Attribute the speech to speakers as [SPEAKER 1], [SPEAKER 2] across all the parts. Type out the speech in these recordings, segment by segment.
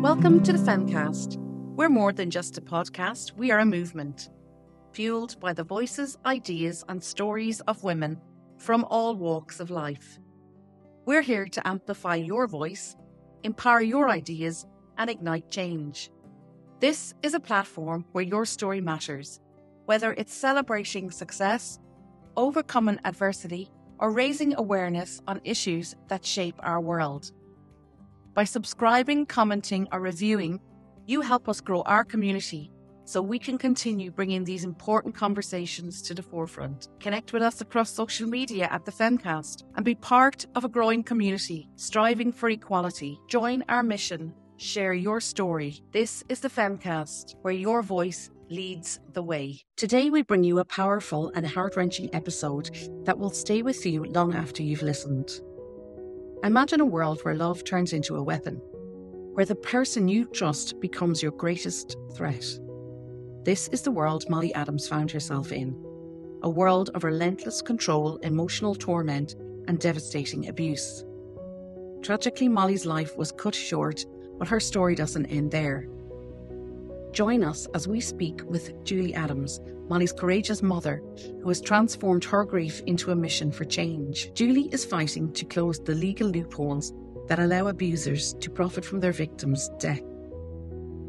[SPEAKER 1] Welcome to the Femcast. We're more than just a podcast, we are a movement, fueled by the voices, ideas and stories of women from all walks of life. We're here to amplify your voice, empower your ideas and ignite change. This is a platform where your story matters, whether it's celebrating success, overcoming adversity, or raising awareness on issues that shape our world. By subscribing, commenting, or reviewing, you help us grow our community so we can continue bringing these important conversations to the forefront. Connect with us across social media at the Femcast and be part of a growing community striving for equality. Join our mission. Share your story. This is the Femcast, where your voice leads the way. Today we bring you a powerful and heart-wrenching episode that will stay with you long after you've listened. Imagine a world where love turns into a weapon, where the person you trust becomes your greatest threat. This is the world Molly Adams found herself in, a world of relentless control, emotional torment, and devastating abuse. Tragically, Molly's life was cut short, but her story doesn't end there. Join us as we speak with Julie Adams, Molly's courageous mother, who has transformed her grief into a mission for change. Julie is fighting to close the legal loopholes that allow abusers to profit from their victims' death.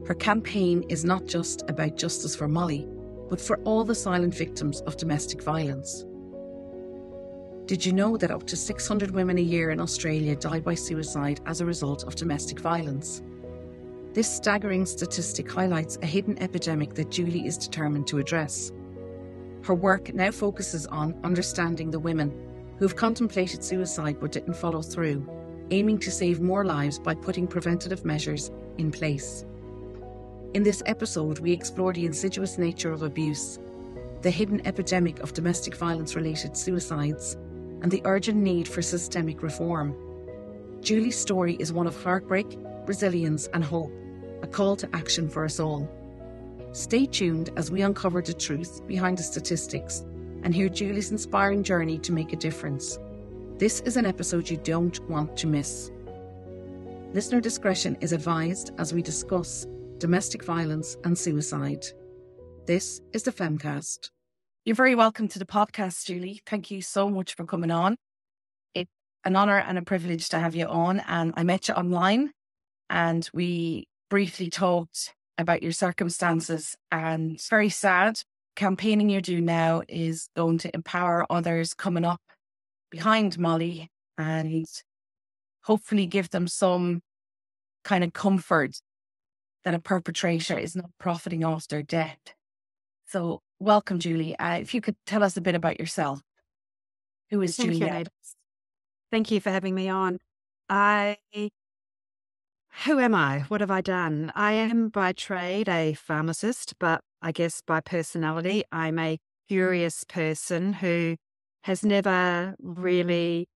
[SPEAKER 1] Her campaign is not just about justice for Molly, but for all the silent victims of domestic violence. Did you know that up to 600 women a year in Australia die by suicide as a result of domestic violence? This staggering statistic highlights a hidden epidemic that Julie is determined to address. Her work now focuses on understanding the women who have contemplated suicide but didn't follow through, aiming to save more lives by putting preventative measures in place. In this episode, we explore the insidious nature of abuse, the hidden epidemic of domestic violence-related suicides, and the urgent need for systemic reform. Julie's story is one of heartbreak, resilience and hope, a call to action for us all. Stay tuned as we uncover the truth behind the statistics and hear Julie's inspiring journey to make a difference. This is an episode you don't want to miss. Listener discretion is advised as we discuss domestic violence and suicide. This is the Femcast. You're very welcome to the podcast, Julie. Thank you so much for coming on. It's an honour and a privilege to have you on, and I met you online and we briefly talked about your circumstances, and it's very sad. Campaigning you're doing now is going to empower others coming up behind Molly and hopefully give them some kind of comfort that a perpetrator is not profiting off their death. So welcome, Julie. If you could tell us a bit about yourself. Who is
[SPEAKER 2] Thank
[SPEAKER 1] Julie
[SPEAKER 2] you,
[SPEAKER 1] Adams?
[SPEAKER 2] Thank you for having me on. Who am I? What have I done? I am by trade a pharmacist, but I guess by personality, I'm a curious person who has never really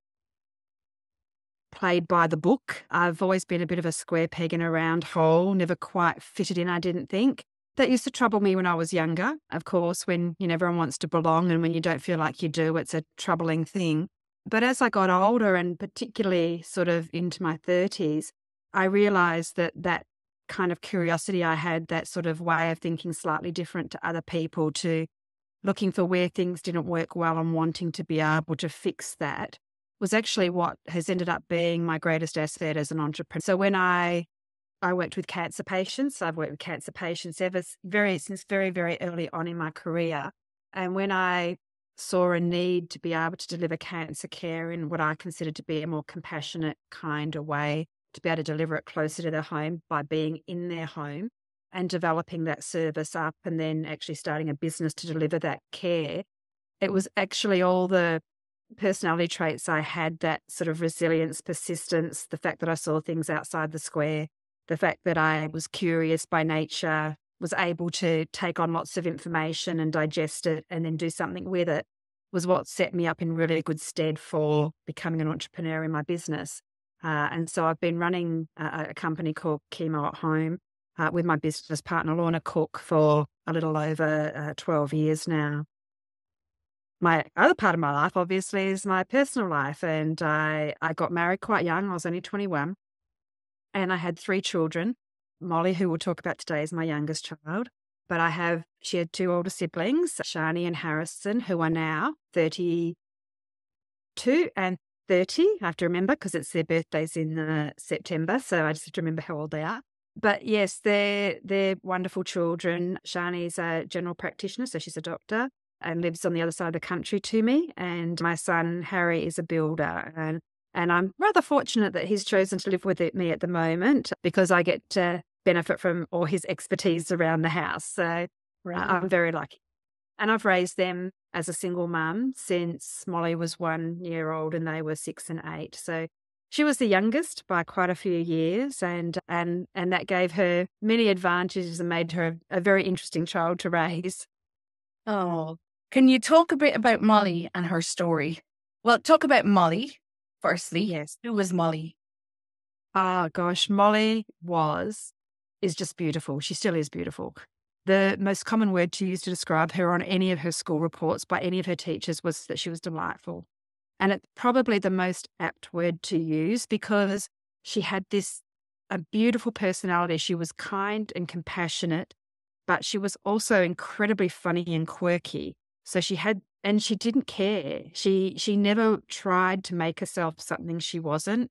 [SPEAKER 2] played by the book. I've always been a bit of a square peg in a round hole, never quite fitted in, I didn't think. That used to trouble me when I was younger. Of course, when everyone wants to belong and when you don't feel like you do, it's a troubling thing. But as I got older, and particularly sort of into my 30s, I realised that kind of curiosity I had, that sort of way of thinking slightly different to other people, to looking for where things didn't work well and wanting to be able to fix that, was actually what has ended up being my greatest asset as an entrepreneur. So when I worked with cancer patients, I've worked with cancer patients since very, very early on in my career. And when I saw a need to be able to deliver cancer care in what I considered to be a more compassionate kind of way, to be able to deliver it closer to their home by being in their home and developing that service up and then actually starting a business to deliver that care, it was actually all the personality traits I had, that sort of resilience, persistence, the fact that I saw things outside the square, the fact that I was curious by nature, was able to take on lots of information and digest it and then do something with it, was what set me up in really good stead for becoming an entrepreneur in my business. And so I've been running a company called Chemo at Home with my business partner, Lorna Cook, for a little over 12 years now. My other part of my life, obviously, is my personal life. And I got married quite young. I was only 21. And I had 3 children. Molly, who we'll talk about today, is my youngest child. But she had two older siblings, Shani and Harrison, who are now 32 and 30. I have to remember because it's their birthdays in September. So I just have to remember how old they are. But yes, they're wonderful children. Shani's a general practitioner, so she's a doctor and lives on the other side of the country to me. And my son, Harry, is a builder. And I'm rather fortunate that he's chosen to live with me at the moment because I get to benefit from all his expertise around the house. So I'm very lucky. And I've raised them as a single mum since Molly was 1 year old and they were 6 and 8. So she was the youngest by quite a few years, and that gave her many advantages and made her a very interesting child to raise.
[SPEAKER 1] Oh, can you talk a bit about Molly and her story? Well, talk about Molly firstly.
[SPEAKER 2] Yes.
[SPEAKER 1] Who was Molly?
[SPEAKER 2] Oh gosh, Molly is just beautiful. She still is beautiful. The most common word to use to describe her on any of her school reports by any of her teachers was that she was delightful. And it's probably the most apt word to use because she had a beautiful personality. She was kind and compassionate, but she was also incredibly funny and quirky. So she didn't care. She never tried to make herself something she wasn't.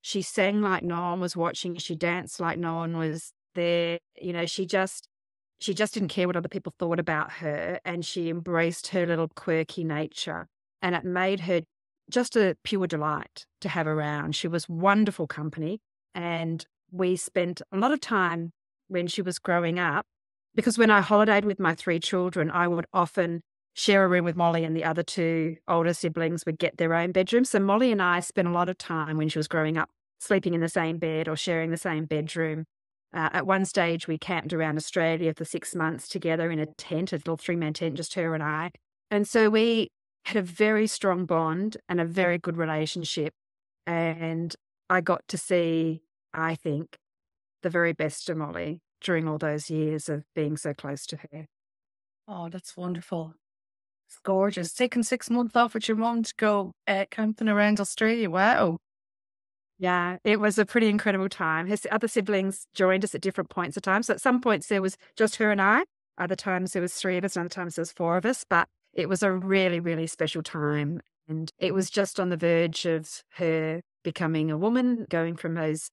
[SPEAKER 2] She sang like no one was watching. She danced like no one was there. She just didn't care what other people thought about her, and she embraced her little quirky nature. And it made her just a pure delight to have around. She was wonderful company. And we spent a lot of time when she was growing up, because when I holidayed with my 3 children, I would often share a room with Molly, and the other 2 older siblings would get their own bedroom. So Molly and I spent a lot of time when she was growing up sleeping in the same bed or sharing the same bedroom. At one stage, we camped around Australia for 6 months together in a tent, a little 3-man tent, just her and I. And so we had a very strong bond and a very good relationship. And I got to see, I think, the very best of Molly during all those years of being so close to her.
[SPEAKER 1] Oh, that's wonderful. It's gorgeous. Taking 6 months off with your mum to go camping around Australia. Wow.
[SPEAKER 2] Yeah, it was a pretty incredible time. His other siblings joined us at different points of time. So at some points there was just her and I. Other times there was 3 of us, and other times there was 4 of us. But it was a really, really special time. And it was just on the verge of her becoming a woman, going from those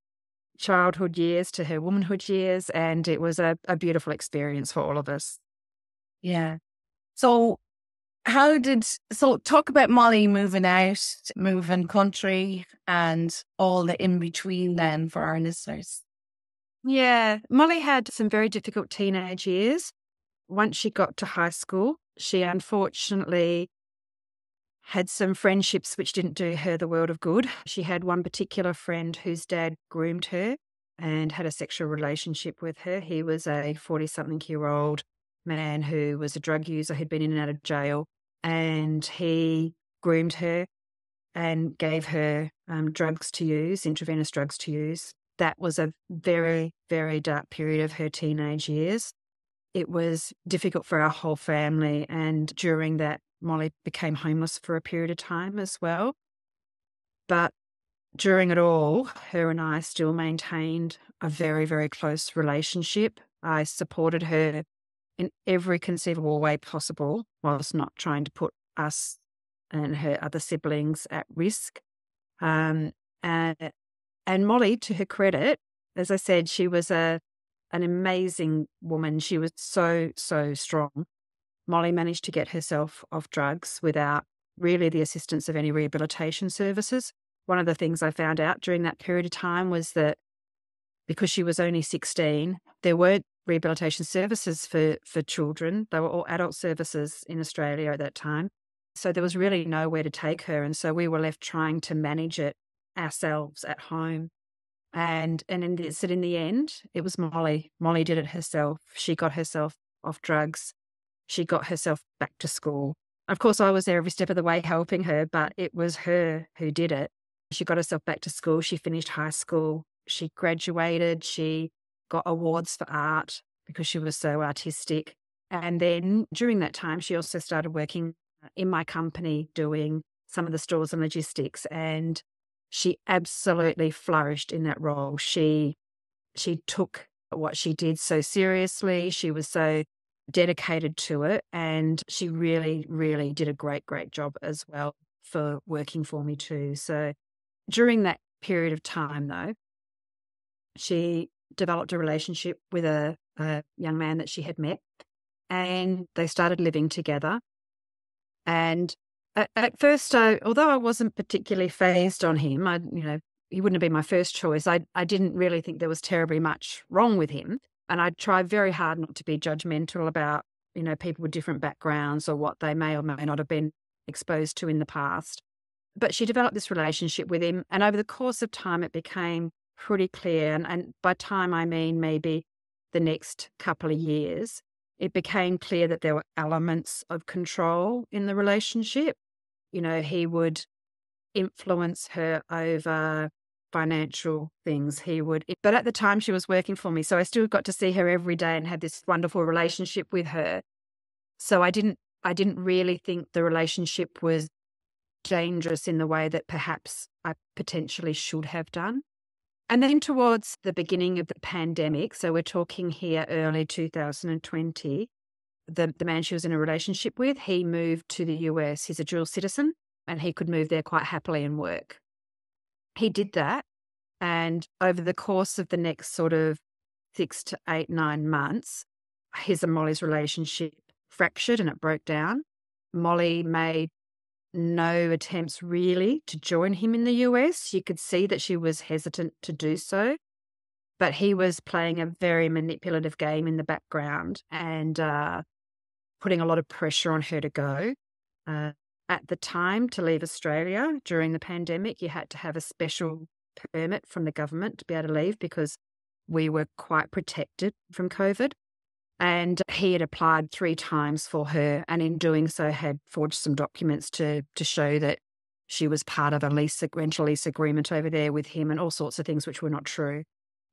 [SPEAKER 2] childhood years to her womanhood years. And it was a beautiful experience for all of us.
[SPEAKER 1] Yeah. So talk about Molly moving out, moving country, and all the in between then for our listeners.
[SPEAKER 2] Yeah, Molly had some very difficult teenage years. Once she got to high school, she unfortunately had some friendships which didn't do her the world of good. She had one particular friend whose dad groomed her and had a sexual relationship with her. He was a 40-something-year-old man who was a drug user, who'd been in and out of jail, and he groomed her and gave her drugs to use, intravenous drugs to use. That was a very, very dark period of her teenage years. It was difficult for our whole family, and during that, Molly became homeless for a period of time as well. But during it all, her and I still maintained a very, very close relationship. I supported her in every conceivable way possible, whilst not trying to put us and her other siblings at risk. And Molly, to her credit, as I said, she was an amazing woman. She was so, so strong. Molly managed to get herself off drugs without really the assistance of any rehabilitation services. One of the things I found out during that period of time was that because she was only 16, there weren't rehabilitation services for children. They were all adult services in Australia at that time. So there was really nowhere to take her. And so we were left trying to manage it ourselves at home. And in the end, it was Molly. Molly did it herself. She got herself off drugs. She got herself back to school. Of course, I was there every step of the way helping her, but it was her who did it. She got herself back to school. She finished high school. She graduated. She got awards for art because she was so artistic. And then during that time, she also started working in my company doing some of the stores and logistics. And she absolutely flourished in that role. She took what she did so seriously. She was so dedicated to it, and she really, really did a great, great job as well for working for me too. So during that period of time, though, she developed a relationship with a young man that she had met, and they started living together. And at first, although I wasn't particularly phased on him, he wouldn't have been my first choice. I didn't really think there was terribly much wrong with him. And I tried very hard not to be judgmental about, people with different backgrounds or what they may or may not have been exposed to in the past. But she developed this relationship with him. And over the course of time, it became pretty clear. And by time, I mean maybe the next couple of years, it became clear that there were elements of control in the relationship. He would influence her over financial things. But at the time she was working for me, so I still got to see her every day and had this wonderful relationship with her. So I didn't really think the relationship was dangerous in the way that perhaps I potentially should have done. And then towards the beginning of the pandemic, so we're talking here early 2020, the man she was in a relationship with, he moved to the US. He's a dual citizen and he could move there quite happily and work. He did that. And over the course of the next sort of 6 to 8, 9 months, his and Molly's relationship fractured and it broke down. Molly made no attempts really to join him in the US. You could see that she was hesitant to do so, but he was playing a very manipulative game in the background and putting a lot of pressure on her to go. At the time, to leave Australia during the pandemic, you had to have a special permit from the government to be able to leave because we were quite protected from COVID. And he had applied 3 times for her, and in doing so had forged some documents to show that she was part of a rental lease agreement over there with him and all sorts of things which were not true.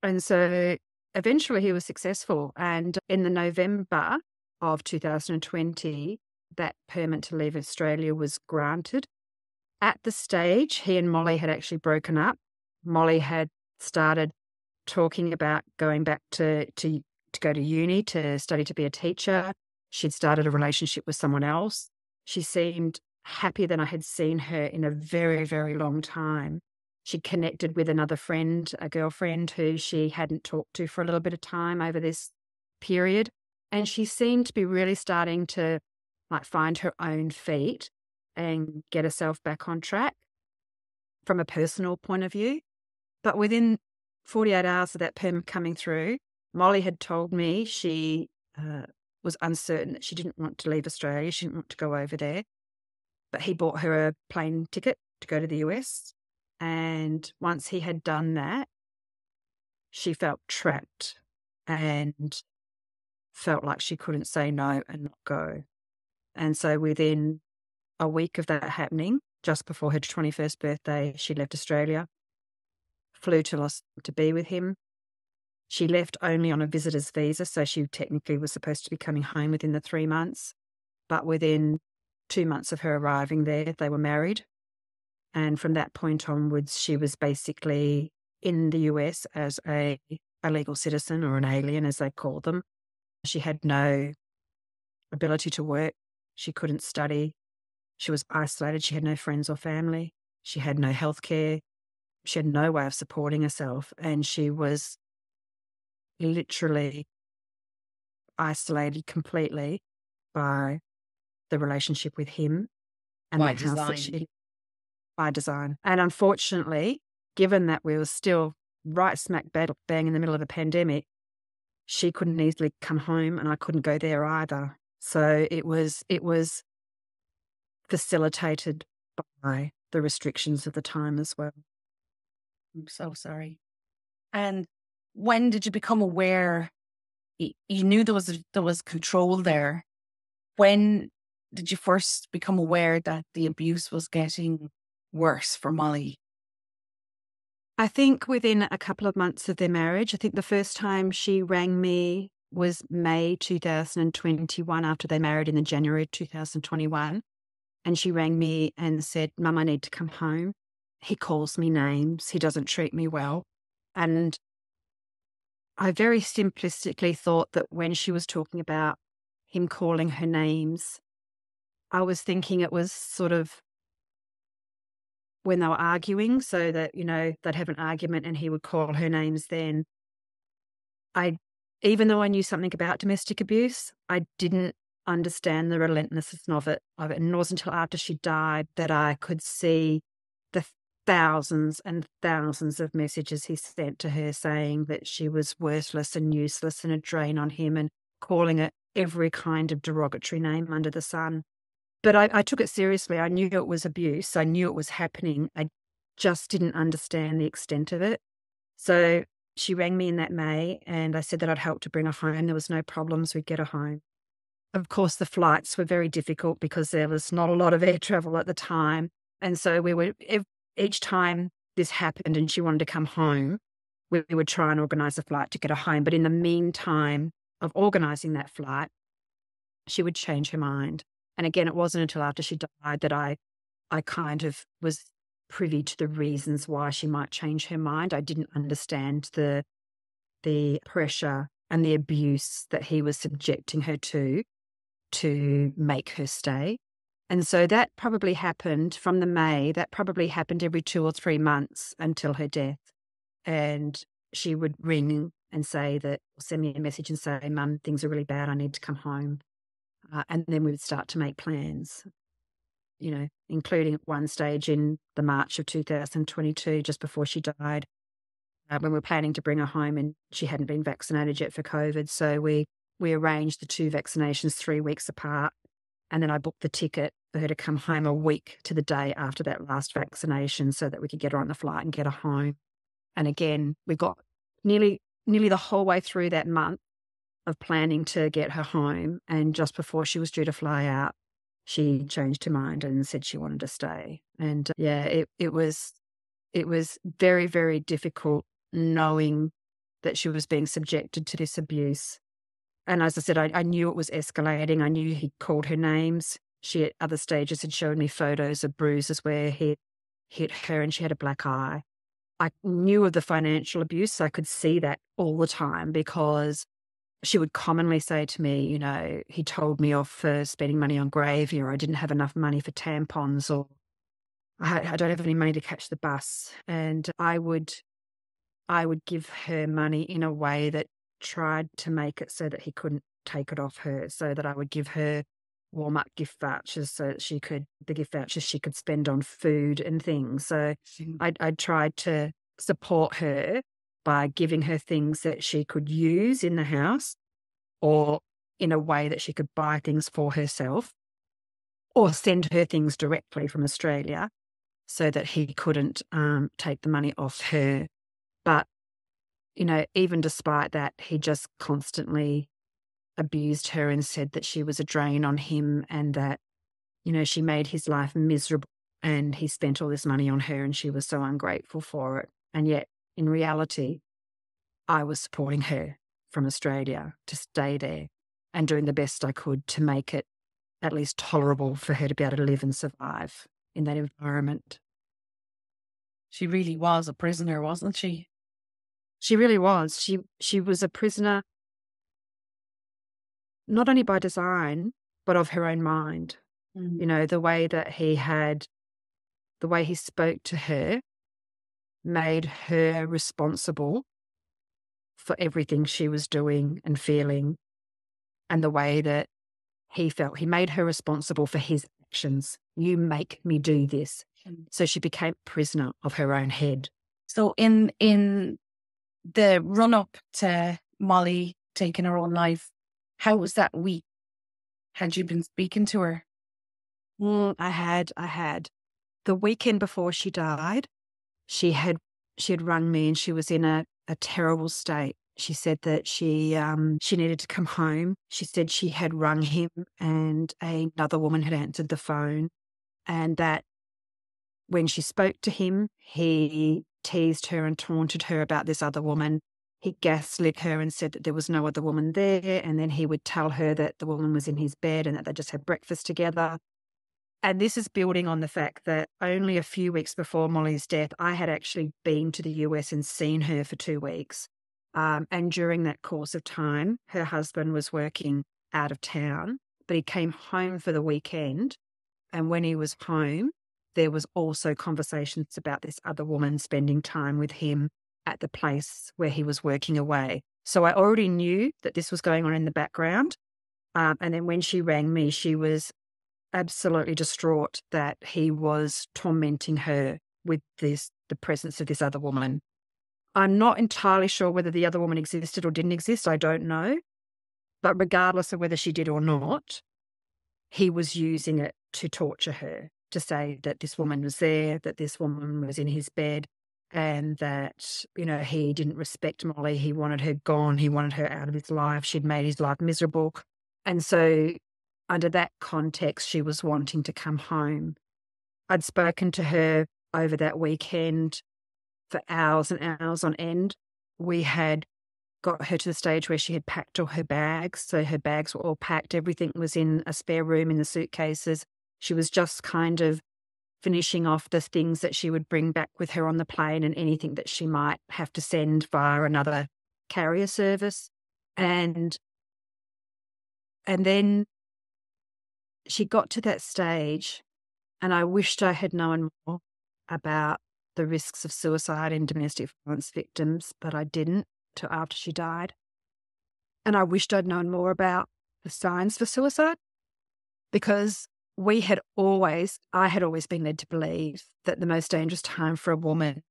[SPEAKER 2] And so eventually he was successful. And in the November of 2020, that permit to leave Australia was granted. At the stage, he and Molly had actually broken up. Molly had started talking about going back to go to uni to study to be a teacher. She'd started a relationship with someone else. She seemed happier than I had seen her in a very, very long time. She connected with another friend, a girlfriend who she hadn't talked to for a little bit of time over this period. And she seemed to be really starting to find her own feet and get herself back on track from a personal point of view. But within 48 hours of that permit coming through, Molly had told me she was uncertain that she didn't want to leave Australia. She didn't want to go over there. But he bought her a plane ticket to go to the US. And once he had done that, she felt trapped and felt like she couldn't say no and not go. And so within a week of that happening, just before her 21st birthday, she left Australia, flew to be with him. She left only on a visitor's visa, so she technically was supposed to be coming home within the 3 months. But within 2 months of her arriving there, they were married. And from that point onwards, she was basically in the US as a legal citizen, or an alien, as they call them. She had no ability to work. She couldn't study. She was isolated. She had no friends or family. She had no healthcare. She had no way of supporting herself. And she was literally isolated completely by the relationship with him and
[SPEAKER 1] By
[SPEAKER 2] the house that
[SPEAKER 1] design.
[SPEAKER 2] by design. And unfortunately, given that we were still right smack bang in the middle of a pandemic, she couldn't easily come home and I couldn't go there either. So it was facilitated by the restrictions of the time as well.
[SPEAKER 1] I'm so sorry. And when did you become aware? You knew there was control there. When did you first become aware that the abuse was getting worse for Molly?
[SPEAKER 2] I think within a couple of months of their marriage. I think the first time she rang me was May 2021, after they married in the January 2021. And she rang me and said, "Mum, I need to come home. He calls me names. He doesn't treat me well." And I very simplistically thought that when she was talking about him calling her names, I was thinking it was sort of when they were arguing, so that, they'd have an argument and he would call her names then. Even though I knew something about domestic abuse, I didn't understand the relentlessness of it. And it wasn't until after she died that I could see the thousands and thousands of messages he sent to her saying that she was worthless and useless and a drain on him, and calling it every kind of derogatory name under the sun. But I took it seriously. I knew it was abuse. I knew it was happening. I just didn't understand the extent of it. So she rang me in that May, and I said that I'd help to bring her home. There was no problems. We'd get her home. Of course, the flights were very difficult because there was not a lot of air travel at the time. And so each time this happened and she wanted to come home, we would try and organise a flight to get her home. But in the meantime of organising that flight, she would change her mind. And again, it wasn't until after she died that I kind of was privy to the reasons why she might change her mind. I didn't understand the pressure and the abuse that he was subjecting her to make her stay. And so that probably happened from the May, that probably happened every 2 or 3 months until her death. And she would ring and send me a message and say, "Mum, things are really bad. I need to come home." And then we would start to make plans, including at one stage in the March of 2022, just before she died, when we were planning to bring her home, and she hadn't been vaccinated yet for COVID. So we arranged the 2 vaccinations 3 weeks apart. And then I booked the ticket for her to come home a week to the day after that last vaccination so that we could get her on the flight and get her home. And again, we got nearly the whole way through that month of planning to get her home. And just before she was due to fly out, she changed her mind and said she wanted to stay. And it was very, very difficult knowing that she was being subjected to this abuse. And as I said, I knew it was escalating. I knew he called her names. She, at other stages, had shown me photos of bruises where he hit her and she had a black eye. I knew of the financial abuse. So I could see that all the time because she would commonly say to me, he told me off for spending money on gravy, or I didn't have enough money for tampons, or I don't have any money to catch the bus. And I would give her money in a way that tried to make it so that he couldn't take it off her, so that I would give her Walmart gift vouchers so that she could spend on food and things. So I tried to support her by giving her things that she could use in the house, or in a way that she could buy things for herself, or send her things directly from Australia so that he couldn't take the money off her. But even despite that, he just constantly abused her and said that she was a drain on him, and that, she made his life miserable, and he spent all this money on her and she was so ungrateful for it. And yet, in reality, I was supporting her from Australia to stay there and doing the best I could to make it at least tolerable for her to be able to live and survive in that environment.
[SPEAKER 1] She really was a prisoner, wasn't she?
[SPEAKER 2] She really was. She was a prisoner, not only by design, but of her own mind. The way that the way he spoke to her made her responsible for everything she was doing and feeling. And the way that he felt, he made her responsible for his actions. You make me do this. So she became a prisoner of her own head.
[SPEAKER 1] So in the run-up to Molly taking her own life, how was that week? Had you been speaking to her?
[SPEAKER 2] I had. The weekend before she died, she had rung me, and she was in a terrible state. She said that she needed to come home. She said she had rung him and another woman had answered the phone, and that when she spoke to him, he teased her and taunted her about this other woman. He gaslit her and said that there was no other woman there, and then he would tell her that the woman was in his bed and that they just had breakfast together. And this is building on the fact that only a few weeks before Molly's death, I had actually been to the US and seen her for 2 weeks. And during that course of time, her husband was working out of town, but he came home for the weekend. And when he was home, there was also conversations about this other woman spending time with him at the place where he was working away. So I already knew that this was going on in the background. And then when she rang me, she was absolutely distraught that he was tormenting her with the presence of this other woman. I'm not entirely sure whether the other woman existed or didn't exist. I don't know. But regardless of whether she did or not, he was using it to torture her, to say that this woman was there, that this woman was in his bed, and that, he didn't respect Molly. He wanted her gone. He wanted her out of his life. She'd made his life miserable. And so under that context, she was wanting to come home. I'd spoken to her over that weekend for hours and hours on end. We had got her to the stage where she had packed all her bags. So her bags were all packed. Everything was in a spare room in the suitcases. She was just kind of finishing off the things that she would bring back with her on the plane and anything that she might have to send via another carrier service. And then she got to that stage, and I wished I had known more about the risks of suicide in domestic violence victims, but I didn't till after she died. And I wished I'd known more about the signs for suicide, because I had always been led to believe that the most dangerous time for a woman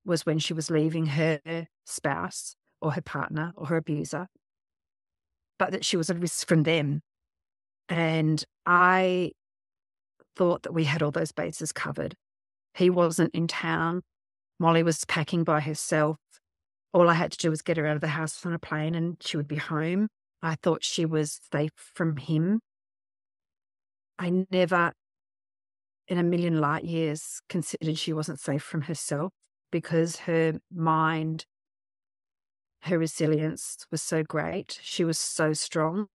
[SPEAKER 2] was when she was leaving her spouse or her partner or her abuser, but that she was at risk from them. And I thought that we had all those bases covered. He wasn't in town. Molly was packing by herself. All I had to do was get her out of the house on a plane and she would be home. I thought she was safe from him. I never in a million light years considered she wasn't safe from herself, because her mind, her resilience was so great. She was so strong.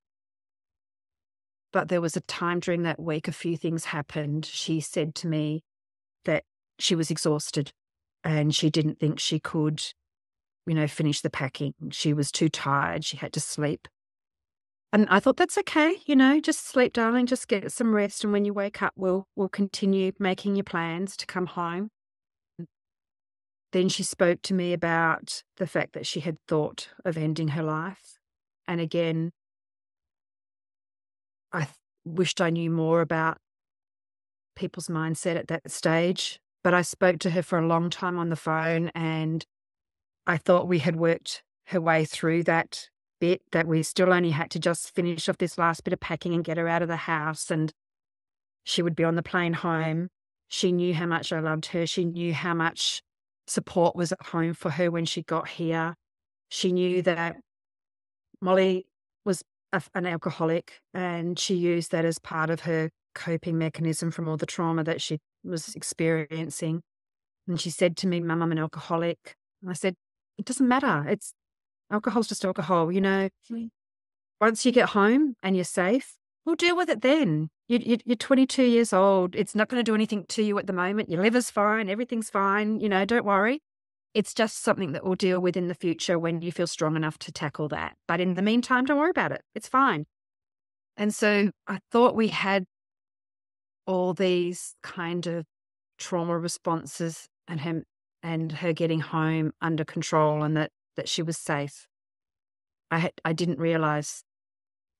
[SPEAKER 2] But there was a time during that week, a few things happened. She said to me that she was exhausted and she didn't think she could, finish the packing. She was too tired. She had to sleep. And I thought, that's okay, just sleep, darling, just get some rest. And when you wake up, we'll continue making your plans to come home. Then she spoke to me about the fact that she had thought of ending her life. And again, I wished I knew more about people's mindset at that stage. But I spoke to her for a long time on the phone, and I thought we had worked her way through that bit, that we still only had to just finish off this last bit of packing and get her out of the house, and she would be on the plane home. She knew how much I loved her. She knew how much support was at home for her when she got here. She knew that Molly was an alcoholic, and she used that as part of her coping mechanism from all the trauma that she was experiencing. And she said to me, "Mum, I'm an alcoholic." And I said, "It doesn't matter. Alcohol's just alcohol, Once you get home and you're safe, we'll deal with it then. You're 22 years old. It's not going to do anything to you at the moment. Your liver's fine. Everything's fine. Don't worry. It's just something that we'll deal with in the future when you feel strong enough to tackle that. But in the meantime, don't worry about it. It's fine." And so I thought we had all these kind of trauma responses and her getting home under control, and that she was safe. I didn't realize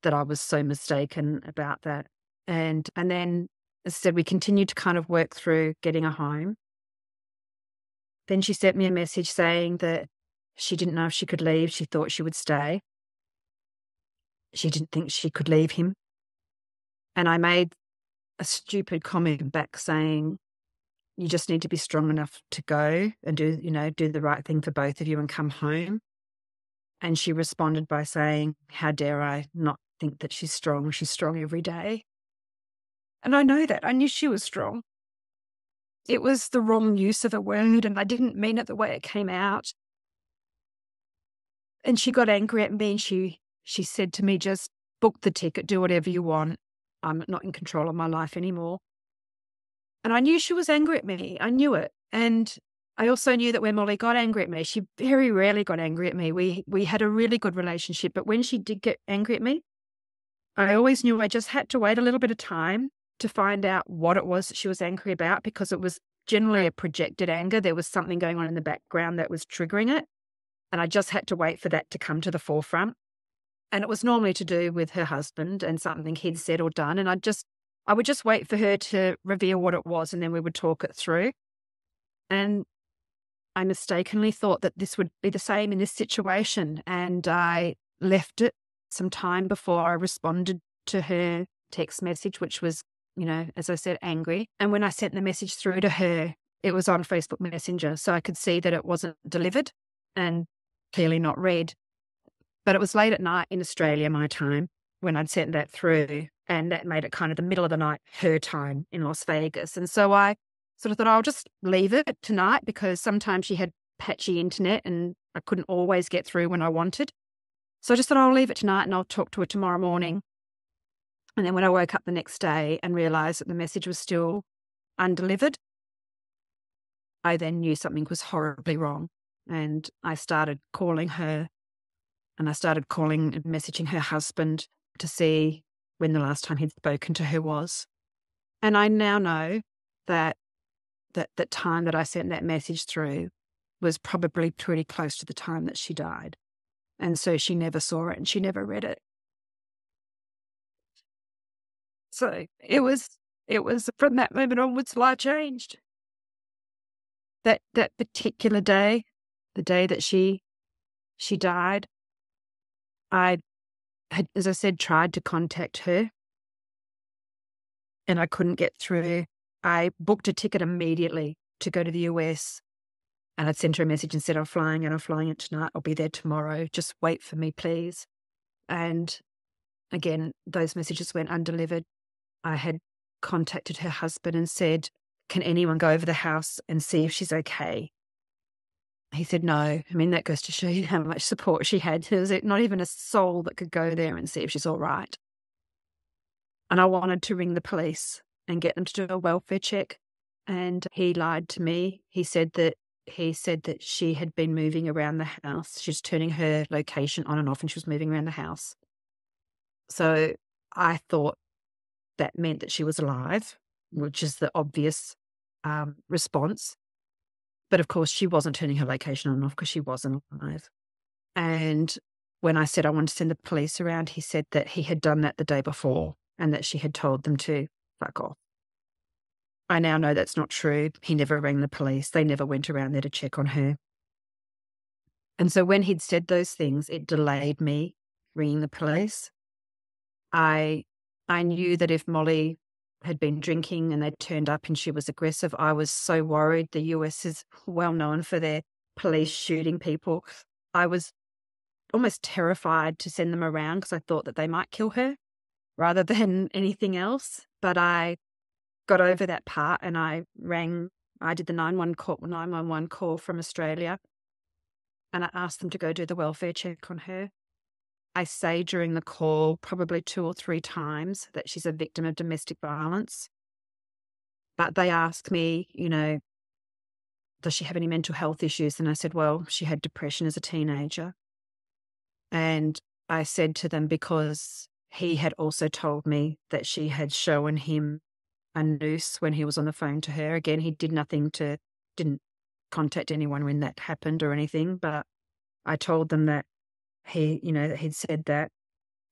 [SPEAKER 2] that I was so mistaken about that. And then, as I said, we continued to kind of work through getting her home. Then she sent me a message saying that she didn't know if she could leave. She thought she would stay. She didn't think she could leave him. And I made a stupid comment back saying, "You just need to be strong enough to go and do the right thing for both of you and come home." And she responded by saying, "How dare I not think that she's strong? She's strong every day." And I know that. I knew she was strong. It was the wrong use of a word, and I didn't mean it the way it came out. And she got angry at me, and she said to me, "Just book the ticket, do whatever you want. I'm not in control of my life anymore." And I knew she was angry at me. I knew it. And I also knew that when Molly got angry at me, she very rarely got angry at me. We had a really good relationship, but when she did get angry at me, I always knew I just had to wait a little bit of time to find out what it was that she was angry about, because it was generally a projected anger. There was something going on in the background that was triggering it, and I just had to wait for that to come to the forefront. And it was normally to do with her husband and something he'd said or done, and I would just wait for her to reveal what it was, and then we would talk it through. And I mistakenly thought that this would be the same in this situation, and I left it some time before I responded to her text message, which was, as I said, angry. And when I sent the message through to her, it was on Facebook Messenger, so I could see that it wasn't delivered and clearly not read. But it was late at night in Australia, my time, when I'd sent that through, and that made it kind of the middle of the night, her time in Las Vegas. And so I sort of thought, I'll just leave it tonight, because sometimes she had patchy internet and I couldn't always get through when I wanted. So I just thought, I'll leave it tonight and I'll talk to her tomorrow morning. And then when I woke up the next day and realised that the message was still undelivered, I then knew something was horribly wrong. And I started calling her, and I started calling and messaging her husband to see when the last time he'd spoken to her was. And I now know that the time that I sent that message through was probably pretty close to the time that she died. And so she never saw it and she never read it. So it was from that moment onwards, life changed. That particular day, the day that she died, I had, as I said, tried to contact her and I couldn't get through. I booked a ticket immediately to go to the US, and I'd sent her a message and said, I'm flying it tonight. I'll be there tomorrow. Just wait for me, please. And again, those messages went undelivered. I had contacted her husband and said, can anyone go over the house and see if she's okay? He said no. I mean, that goes to show you how much support she had. There was not even a soul that could go there and see if she's all right. And I wanted to ring the police and get them to do a welfare check. And he lied to me. He said that she had been moving around the house. She was turning her location on and off, and she was moving around the house. So I thought that meant that she was alive, which is the obvious response. But of course, she wasn't turning her location on and off because she wasn't alive. And when I said I wanted to send the police around, he said that he had done that the day before and that she had told them to fuck off. I now know that's not true. He never rang the police. They never went around there to check on her. And so when he'd said those things, it delayed me ringing the police. I knew that if Molly had been drinking and they turned up and she was aggressive, I was so worried. The US is well known for their police shooting people. I was almost terrified to send them around because I thought that they might kill her rather than anything else. But I got over that part and I did the 911 call from Australia, and I asked them to go do the welfare check on her. I say during the call probably 2 or 3 times that she's a victim of domestic violence. But they asked me, does she have any mental health issues? And I said, well, she had depression as a teenager. And I said to them, because he had also told me that she had shown him a noose when he was on the phone to her. Again, he didn't contact anyone when that happened or anything, but I told them that that he'd said that.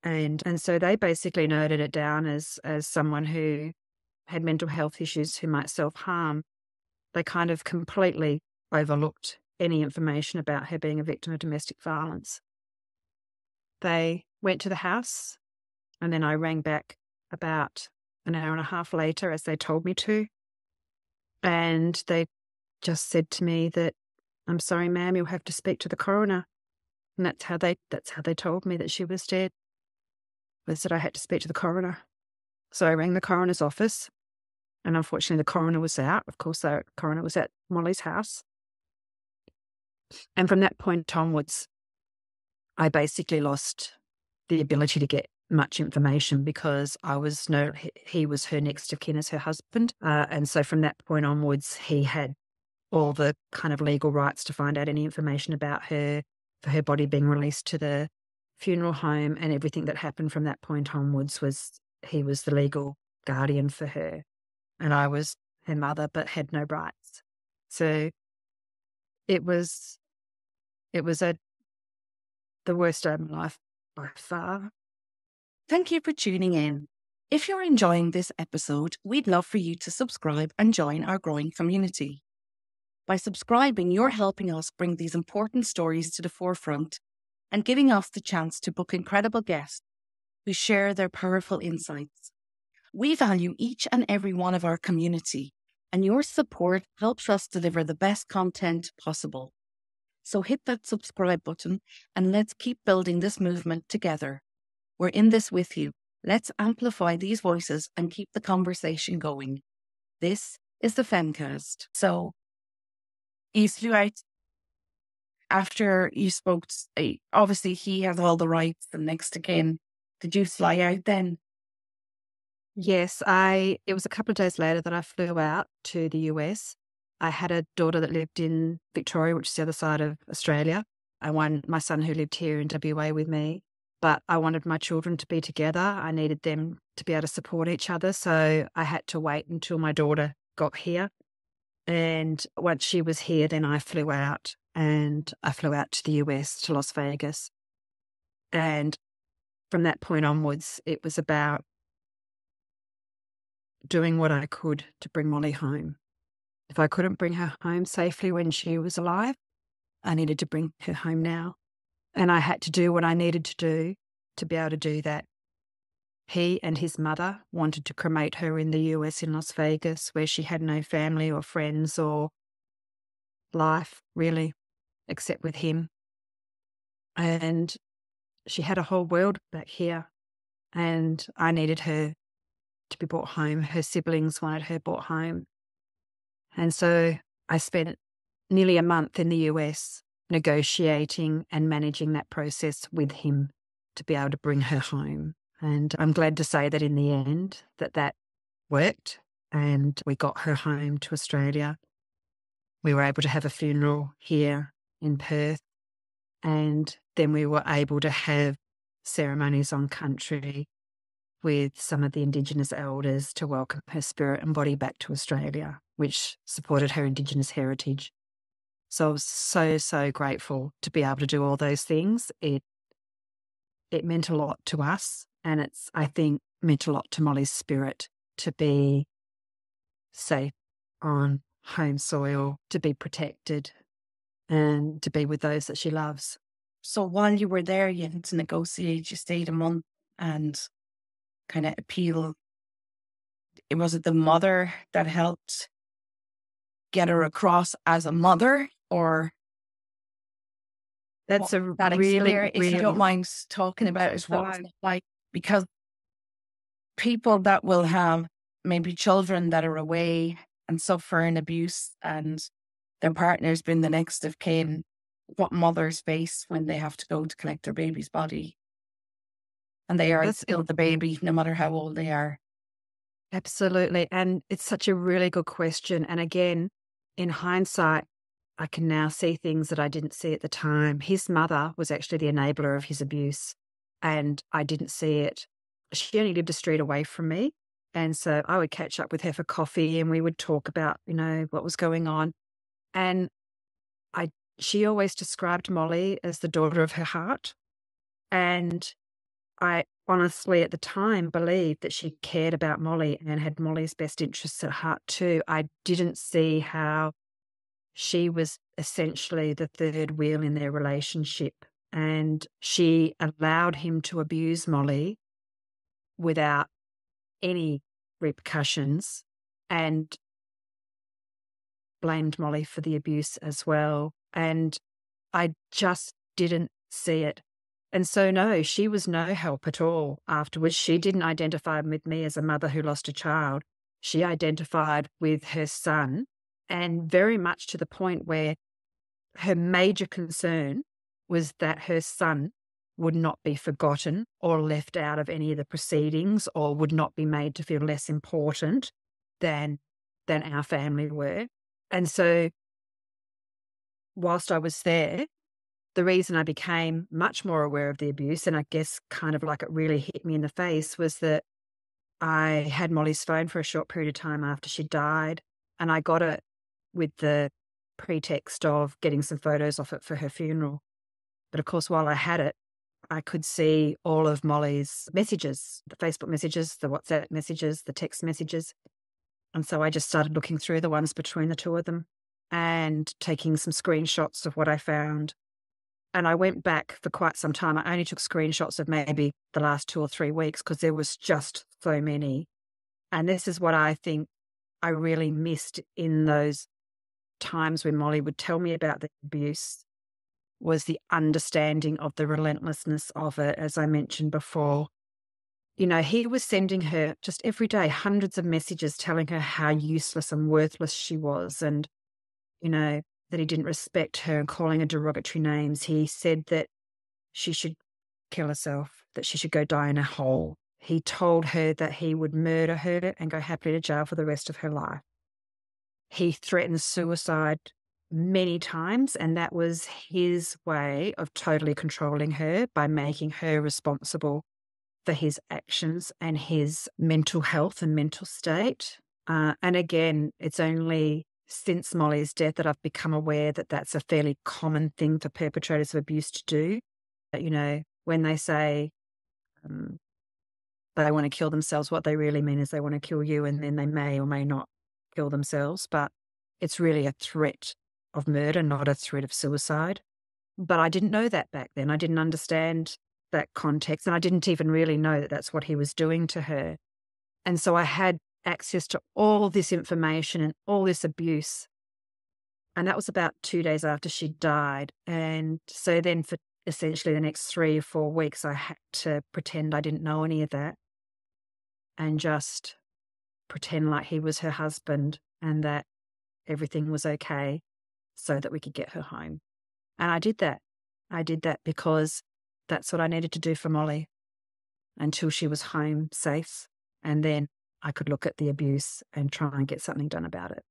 [SPEAKER 2] And so they basically noted it down as someone who had mental health issues who might self-harm. They kind of completely overlooked any information about her being a victim of domestic violence. They went to the house, and then I rang back about an hour and a half later, as they told me to. And they just said to me that, I'm sorry, ma'am, you'll have to speak to the coroner. And that's how they told me that she was dead. They said I had to speak to the coroner. So I rang the coroner's office, and unfortunately the coroner was out. Of course, the coroner was at Molly's house. And from that point onwards, I basically lost the ability to get much information because he was her next of kin as her husband. And so from that point onwards, he had all the kind of legal rights to find out any information about her, for her body being released to the funeral home, and everything that happened from that point onwards was he was the legal guardian for her, and I was her mother but had no rights. So it was the worst day of my life by far.
[SPEAKER 1] Thank you for tuning in. If you're enjoying this episode, we'd love for you to subscribe and join our growing community. By subscribing, you're helping us bring these important stories to the forefront and giving us the chance to book incredible guests who share their powerful insights. We value each and every one of our community, and your support helps us deliver the best content possible. So hit that subscribe button and let's keep building this movement together. We're in this with you. Let's amplify these voices and keep the conversation going. This is the Femcast. So, you flew out after you spoke. Obviously, he has all the rights and next to kin. Did you fly out then?
[SPEAKER 2] Yes, it was a couple of days later that I flew out to the US. I had a daughter that lived in Victoria, which is the other side of Australia. I wanted my son who lived here in WA with me, but I wanted my children to be together. I needed them to be able to support each other. So I had to wait until my daughter got here. And once she was here, then I flew out, and I flew out to the US, to Las Vegas. And from that point onwards, it was about doing what I could to bring Molly home. If I couldn't bring her home safely when she was alive, I needed to bring her home now. And I had to do what I needed to do to be able to do that. He and his mother wanted to cremate her in the US in Las Vegas, where she had no family or friends or life, really, except with him. And she had a whole world back here. And I needed her to be brought home. Her siblings wanted her brought home. And so I spent nearly a month in the US negotiating and managing that process with him to be able to bring her home. And I'm glad to say that in the end that worked, and we got her home to Australia. We were able to have a funeral here in Perth, and then we were able to have ceremonies on country with some of the Indigenous elders to welcome her spirit and body back to Australia, which supported her Indigenous heritage. So I was so grateful to be able to do all those things. It meant a lot to us, and I think, meant a lot to Molly's spirit to be safe on home soil, to be protected, and to be with those that she loves.
[SPEAKER 1] So while you were there, you had to negotiate. You stayed a month and kind of appeal. Was it the mother that helped get her across as a mother, or
[SPEAKER 2] that's a
[SPEAKER 1] that
[SPEAKER 2] really,
[SPEAKER 1] if you don't mind talking about it, what was it like? Because people that will have maybe children that are away and suffering abuse, and their partner's been the next of kin, what mothers face when they have to go to collect their baby's body, and they are still the baby, no matter how old they are.
[SPEAKER 2] Absolutely. And it's such a really good question. And again, in hindsight, I can now see things that I didn't see at the time. His mother was actually the enabler of his abuse, and I didn't see it. She only lived a street away from me. And so I would catch up with her for coffee, and we would talk about, what was going on. And she always described Molly as the daughter of her heart. And I honestly, at the time, believed that she cared about Molly and had Molly's best interests at heart too. I didn't see how she was essentially the third wheel in their relationship, and she allowed him to abuse Molly without any repercussions and blamed Molly for the abuse as well. And I just didn't see it. And so, no, she was no help at all afterwards. She didn't identify with me as a mother who lost a child. She identified with her son, and very much to the point where her major concern was that her son would not be forgotten or left out of any of the proceedings, or would not be made to feel less important than our family were. And so whilst I was there, the reason I became much more aware of the abuse, and I guess kind of like it really hit me in the face, was that I had Molly's phone for a short period of time after she died, and I got it with the pretext of getting some photos off it for her funeral. But of course, while I had it, I could see all of Molly's messages, the Facebook messages, the WhatsApp messages, the text messages. And so I just started looking through the ones between the two of them and taking some screenshots of what I found. And I went back for quite some time. I only took screenshots of maybe the last 2 or 3 weeks because there was just so many. And this is what I think I really missed in those times when Molly would tell me about the abuse, was the understanding of the relentlessness of it, as I mentioned before. You know, he was sending her just every day hundreds of messages telling her how useless and worthless she was, and, you know, that he didn't respect her and calling her derogatory names. He said that she should kill herself, that she should go die in a hole. He told her that he would murder her and go happily to jail for the rest of her life. He threatened suicide many times, and that was his way of totally controlling her by making her responsible for his actions and his mental health and mental state. And again, it's only since Molly's death that I've become aware that that's a fairly common thing for perpetrators of abuse to do. You know, when they say they want to kill themselves, what they really mean is they want to kill you, and then they may or may not kill themselves. But it's really a threat of murder, not a threat of suicide. But I didn't know that back then. I didn't understand that context, and I didn't even really know that that's what he was doing to her. And so I had access to all this information and all this abuse. And that was about 2 days after she died. And so then for essentially the next 3 or 4 weeks, I had to pretend I didn't know any of that and just pretend like he was her husband and that everything was okay so that we could get her home. And I did that. I did that because that's what I needed to do for Molly until she was home safe. And then I could look at the abuse and try and get something done about it.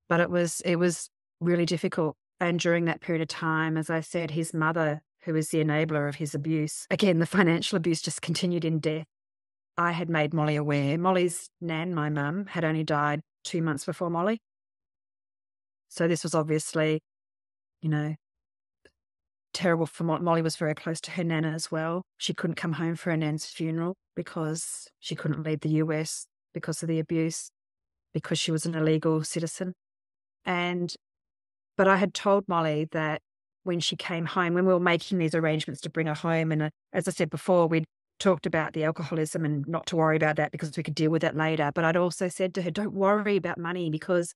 [SPEAKER 2] But it was really difficult. And during that period of time, as I said, his mother, who was the enabler of his abuse, again, the financial abuse just continued in death. I had made Molly aware. Molly's nan, my mum, had only died 2 months before Molly. So this was obviously, you know, terrible for Molly. Molly was very close to her nana as well. She couldn't come home for her nan's funeral because she couldn't leave the US because of the abuse, because she was an illegal citizen. But I had told Molly that when she came home, when we were making these arrangements to bring her home, and as I said before, we'd talked about the alcoholism and not to worry about that because we could deal with that later. But I'd also said to her, don't worry about money because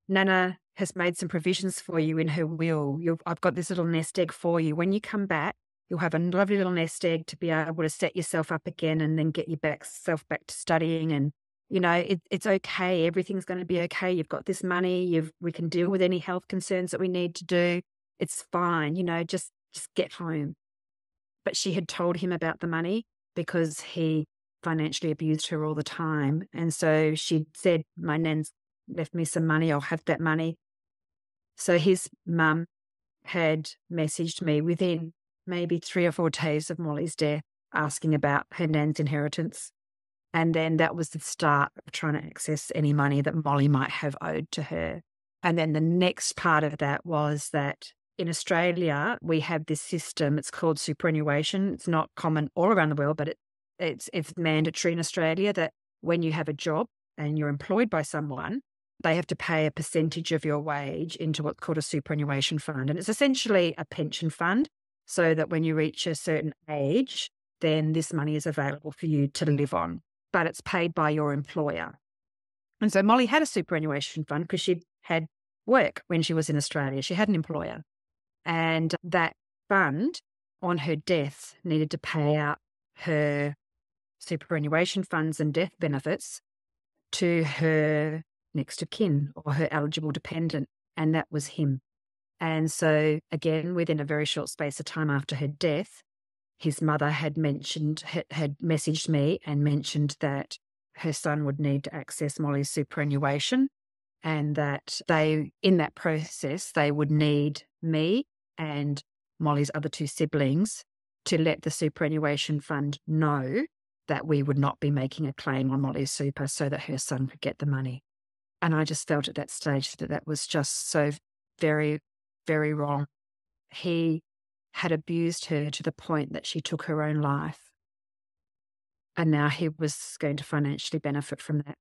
[SPEAKER 2] Nana has made some provisions for you in her will. I've got this little nest egg for you. When you come back, you'll have a lovely little nest egg to be able to set yourself up again and then get yourself back to studying. And, you know, it's okay. Everything's going to be okay. You've got this money. We can deal with any health concerns that we need to do. It's fine. You know, just get home. But she had told him about the money because he financially abused her all the time. And so she said, my nan's left me some money. I'll have that money. So his mum had messaged me within maybe 3 or 4 days of Molly's death, asking about her nan's inheritance. And then that was the start of trying to access any money that Molly might have owed to her. And then the next part of that was that in Australia, we have this system. It's called superannuation. It's not common all around the world, but it's mandatory in Australia that when you have a job and you're employed by someone, they have to pay a percentage of your wage into what's called a superannuation fund. And it's essentially a pension fund so that when you reach a certain age, then this money is available for you to live on, but it's paid by your employer. And so Molly had a superannuation fund because she had work when she was in Australia. She had an employer. And that fund on her death needed to pay out her superannuation funds and death benefits to her next of kin or her eligible dependent, and that was him. And so, again, within a very short space of time after her death, his mother had messaged me and mentioned that her son would need to access Molly's superannuation and that in that process, they would need me and Molly's other two siblings to let the superannuation fund know that we would not be making a claim on Molly's super so that her son could get the money. And I just felt at that stage that that was just so very, very wrong. He had abused her to the point that she took her own life. And now he was going to financially benefit from that.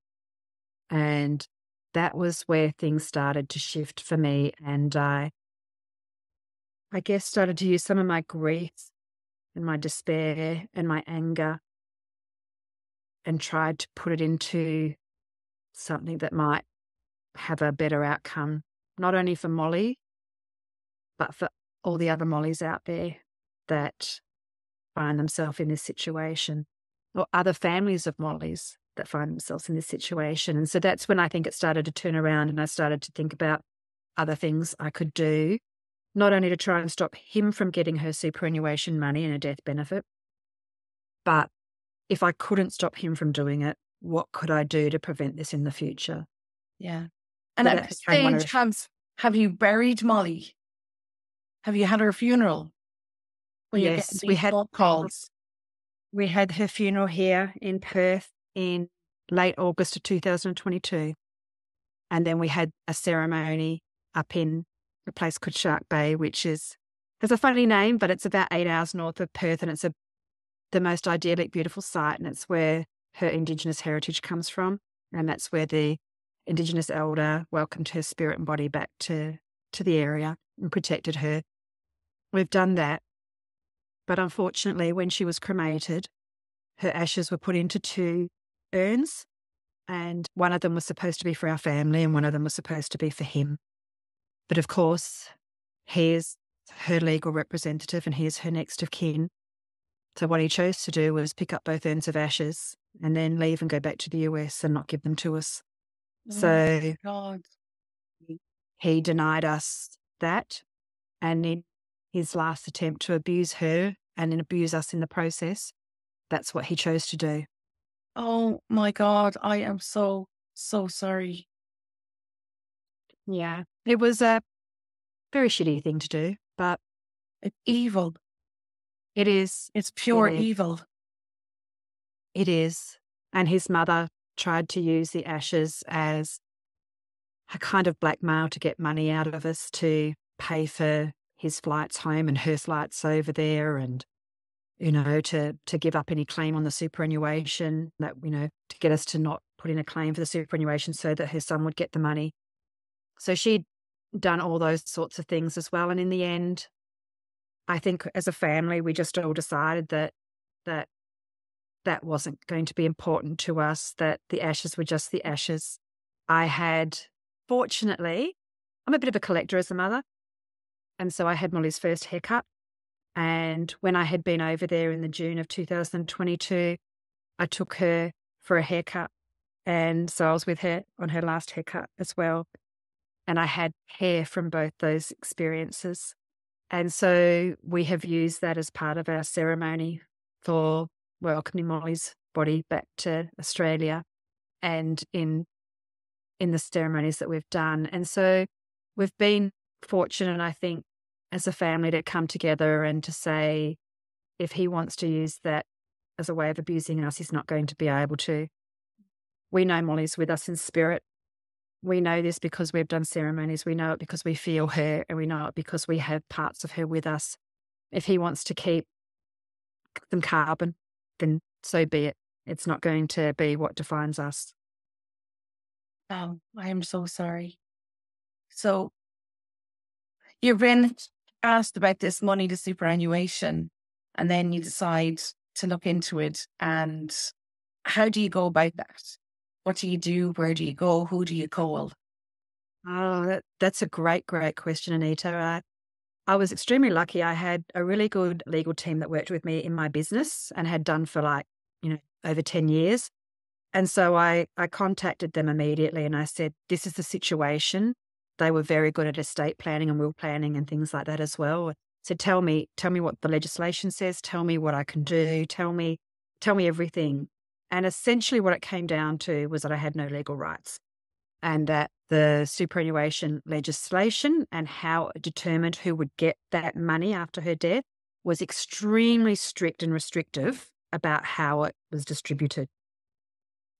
[SPEAKER 2] And that was where things started to shift for me. And I guess started to use some of my grief and my despair and my anger and tried to put it into something that might have a better outcome, not only for Molly, but for all the other Mollys out there that find themselves in this situation, or other families of Mollys that find themselves in this situation. And so that's when I think it started to turn around and I started to think about other things I could do, not only to try and stop him from getting her superannuation money and a death benefit, but if I couldn't stop him from doing it, what could I do to prevent this in the future?
[SPEAKER 1] Yeah. And
[SPEAKER 2] So
[SPEAKER 1] at this stage, have you buried Molly? Have you had her funeral? When you're getting
[SPEAKER 2] Yes, we
[SPEAKER 1] these
[SPEAKER 2] had
[SPEAKER 1] phone calls.
[SPEAKER 2] We had her funeral here in Perth in late August of 2022. And then we had a ceremony up in a place called Shark Bay, which has a funny name, but it's about 8 hours north of Perth. And it's the most idyllic, beautiful site. And it's where her Indigenous heritage comes from. And that's where the Indigenous elder welcomed her spirit and body back to the area and protected her. We've done that. But unfortunately, when she was cremated, her ashes were put into 2 urns, and one of them was supposed to be for our family and one of them was supposed to be for him. But of course, he is her legal representative and he is her next of kin. So what he chose to do was pick up both urns of ashes and then leave and go back to the US and not give them to us.
[SPEAKER 1] Oh,
[SPEAKER 2] So
[SPEAKER 1] God.
[SPEAKER 2] he denied us that. And in his last attempt to abuse her and then abuse us in the process, that's what he chose to do.
[SPEAKER 1] Oh, my God. I am so, so sorry.
[SPEAKER 2] Yeah. It was a very shitty thing to do, but
[SPEAKER 1] It's evil.
[SPEAKER 2] it is.
[SPEAKER 1] It's pure
[SPEAKER 2] It is.
[SPEAKER 1] evil.
[SPEAKER 2] It is. And his mother tried to use the ashes as a kind of blackmail to get money out of us to pay for his flights home and her flights over there and, to give up any claim on the superannuation, that, to get us to not put in a claim for the superannuation so that her son would get the money. So she'd done all those sorts of things as well. And in the end, I think as a family, we just all decided that wasn't going to be important to us, that the ashes were just the ashes. Fortunately, I'm a bit of a collector as a mother. And so I had Molly's first haircut. And when I had been over there in the June of 2022, I took her for a haircut. And so I was with her on her last haircut as well. And I had hair from both those experiences. And so we have used that as part of our ceremony for welcoming Molly's body back to Australia and in the ceremonies that we've done. And so we've been fortunate, I think, as a family to come together and to say, if he wants to use that as a way of abusing us, he's not going to be able to. We know Molly's with us in spirit. We know this because we've done ceremonies. We know it because we feel her, and we know it because we have parts of her with us. If he wants to keep some carbon, then so be it. It's not going to be what defines us.
[SPEAKER 1] Oh, I am so sorry. So you've been asked about this money, the superannuation, and then you decide to look into it. And how do you go about that? What do you do? Where do you go? Who do you call?
[SPEAKER 2] Oh, that's a great, great question, Anita. I was extremely lucky. I had a really good legal team that worked with me in my business and had done for over 10 years. And so I contacted them immediately and I said, this is the situation. They were very good at estate planning and will planning and things like that as well. So tell me what the legislation says. Tell me what I can do. Tell me everything. And essentially what it came down to was that I had no legal rights. and that the superannuation legislation and how it determined who would get that money after her death was extremely strict and restrictive about how it was distributed.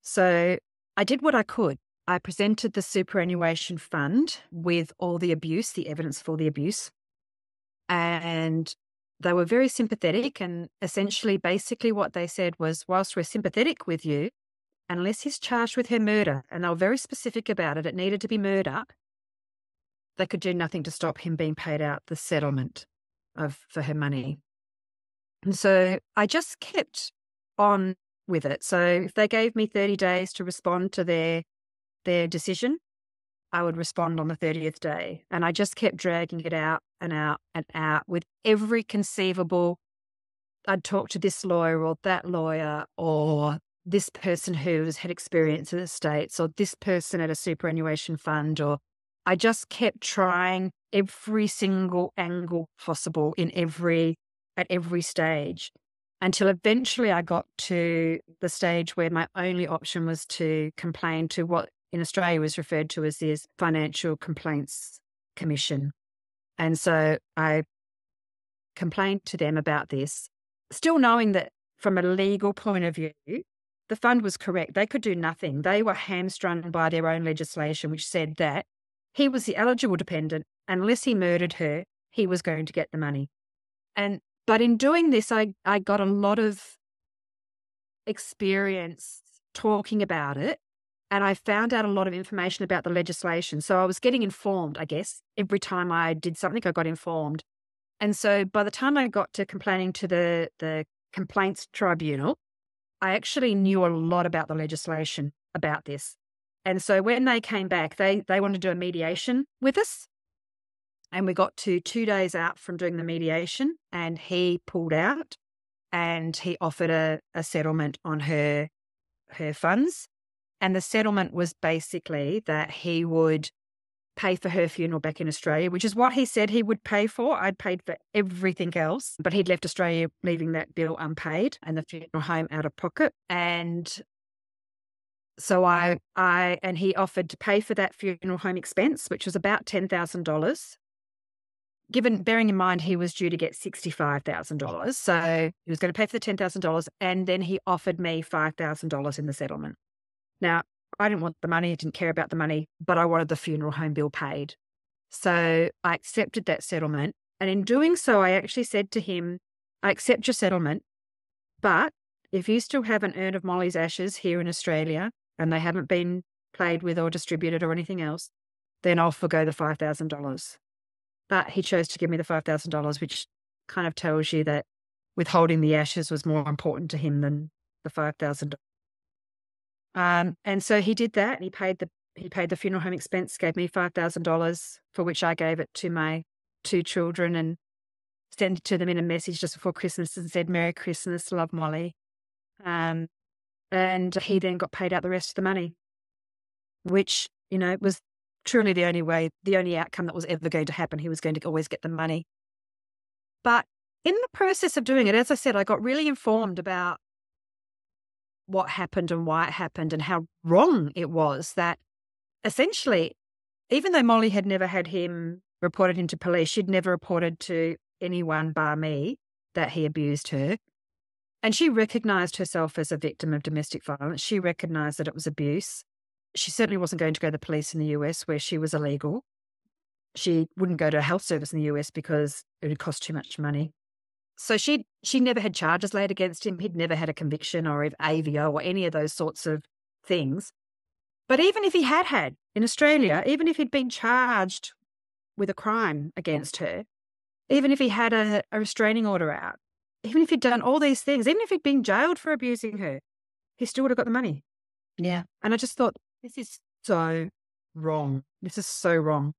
[SPEAKER 2] So I did what I could. I presented the superannuation fund with all the abuse, the evidence for the abuse, and they were very sympathetic, and essentially basically what they said was, whilst we're sympathetic with you, unless he's charged with her murder, and they were very specific about it, it needed to be murder, they could do nothing to stop him being paid out the settlement for her money. And so I just kept on with it. So if they gave me 30 days to respond to their decision, I would respond on the 30th day. And I just kept dragging it out and out and out with every conceivable, I'd talk to this lawyer or that lawyer or this person who had experience in the States or this person at a superannuation fund, or I just kept trying every single angle possible at every stage until eventually I got to the stage where my only option was to complain to what in Australia was referred to as the Financial Complaints Commission. And so I complained to them about this, still knowing that from a legal point of view, the fund was correct. They could do nothing. They were hamstrung by their own legislation, which said that he was the eligible dependent. Unless he murdered her, he was going to get the money. But in doing this, I got a lot of experience talking about it, and I found out a lot of information about the legislation. So I was getting informed, I guess. Every time I did something, I got informed. And so by the time I got to complaining to the complaints tribunal, I actually knew a lot about the legislation about this. And so when they came back, they wanted to do a mediation with us. And we got to 2 days out from doing the mediation, and he pulled out and he offered a settlement on her funds. And the settlement was basically that he would pay for her funeral back in Australia, which is what he said he would pay for. I'd paid for everything else, but he'd left Australia leaving that bill unpaid and the funeral home out of pocket. And so and he offered to pay for that funeral home expense, which was about $10,000. Bearing in mind he was due to get $65,000. So he was going to pay for the $10,000, and then he offered me $5,000 in the settlement. Now, I didn't want the money. I didn't care about the money, but I wanted the funeral home bill paid. So I accepted that settlement. And in doing so, I actually said to him, I accept your settlement, but if you still have an urn of Molly's ashes here in Australia and they haven't been played with or distributed or anything else, then I'll forgo the $5,000. But he chose to give me the $5,000, which kind of tells you that withholding the ashes was more important to him than the $5,000. And so he did that, and he paid the funeral home expense, gave me $5,000, for which I gave it to my 2 children and sent it to them in a message just before Christmas and said, "Merry Christmas, love, Molly." And he then got paid out the rest of the money, which, was truly the only outcome that was ever going to happen. He was going to always get the money. But in the process of doing it, as I said, I got really informed about what happened and why it happened and how wrong it was that essentially, even though Molly had never had him reported into police, she'd never reported to anyone bar me that he abused her. And she recognised herself as a victim of domestic violence. She recognised that it was abuse. She certainly wasn't going to go to the police in the US where she was illegal. She wouldn't go to a health service in the US because it would cost too much money. So she never had charges laid against him. He'd never had a conviction or AVO or any of those sorts of things. But even if he had in Australia, even if he'd been charged with a crime against her, even if he had a restraining order out, even if he'd done all these things, even if he'd been jailed for abusing her, he still would have got the money.
[SPEAKER 1] Yeah.
[SPEAKER 2] And I just thought, this is so wrong. This is so wrong.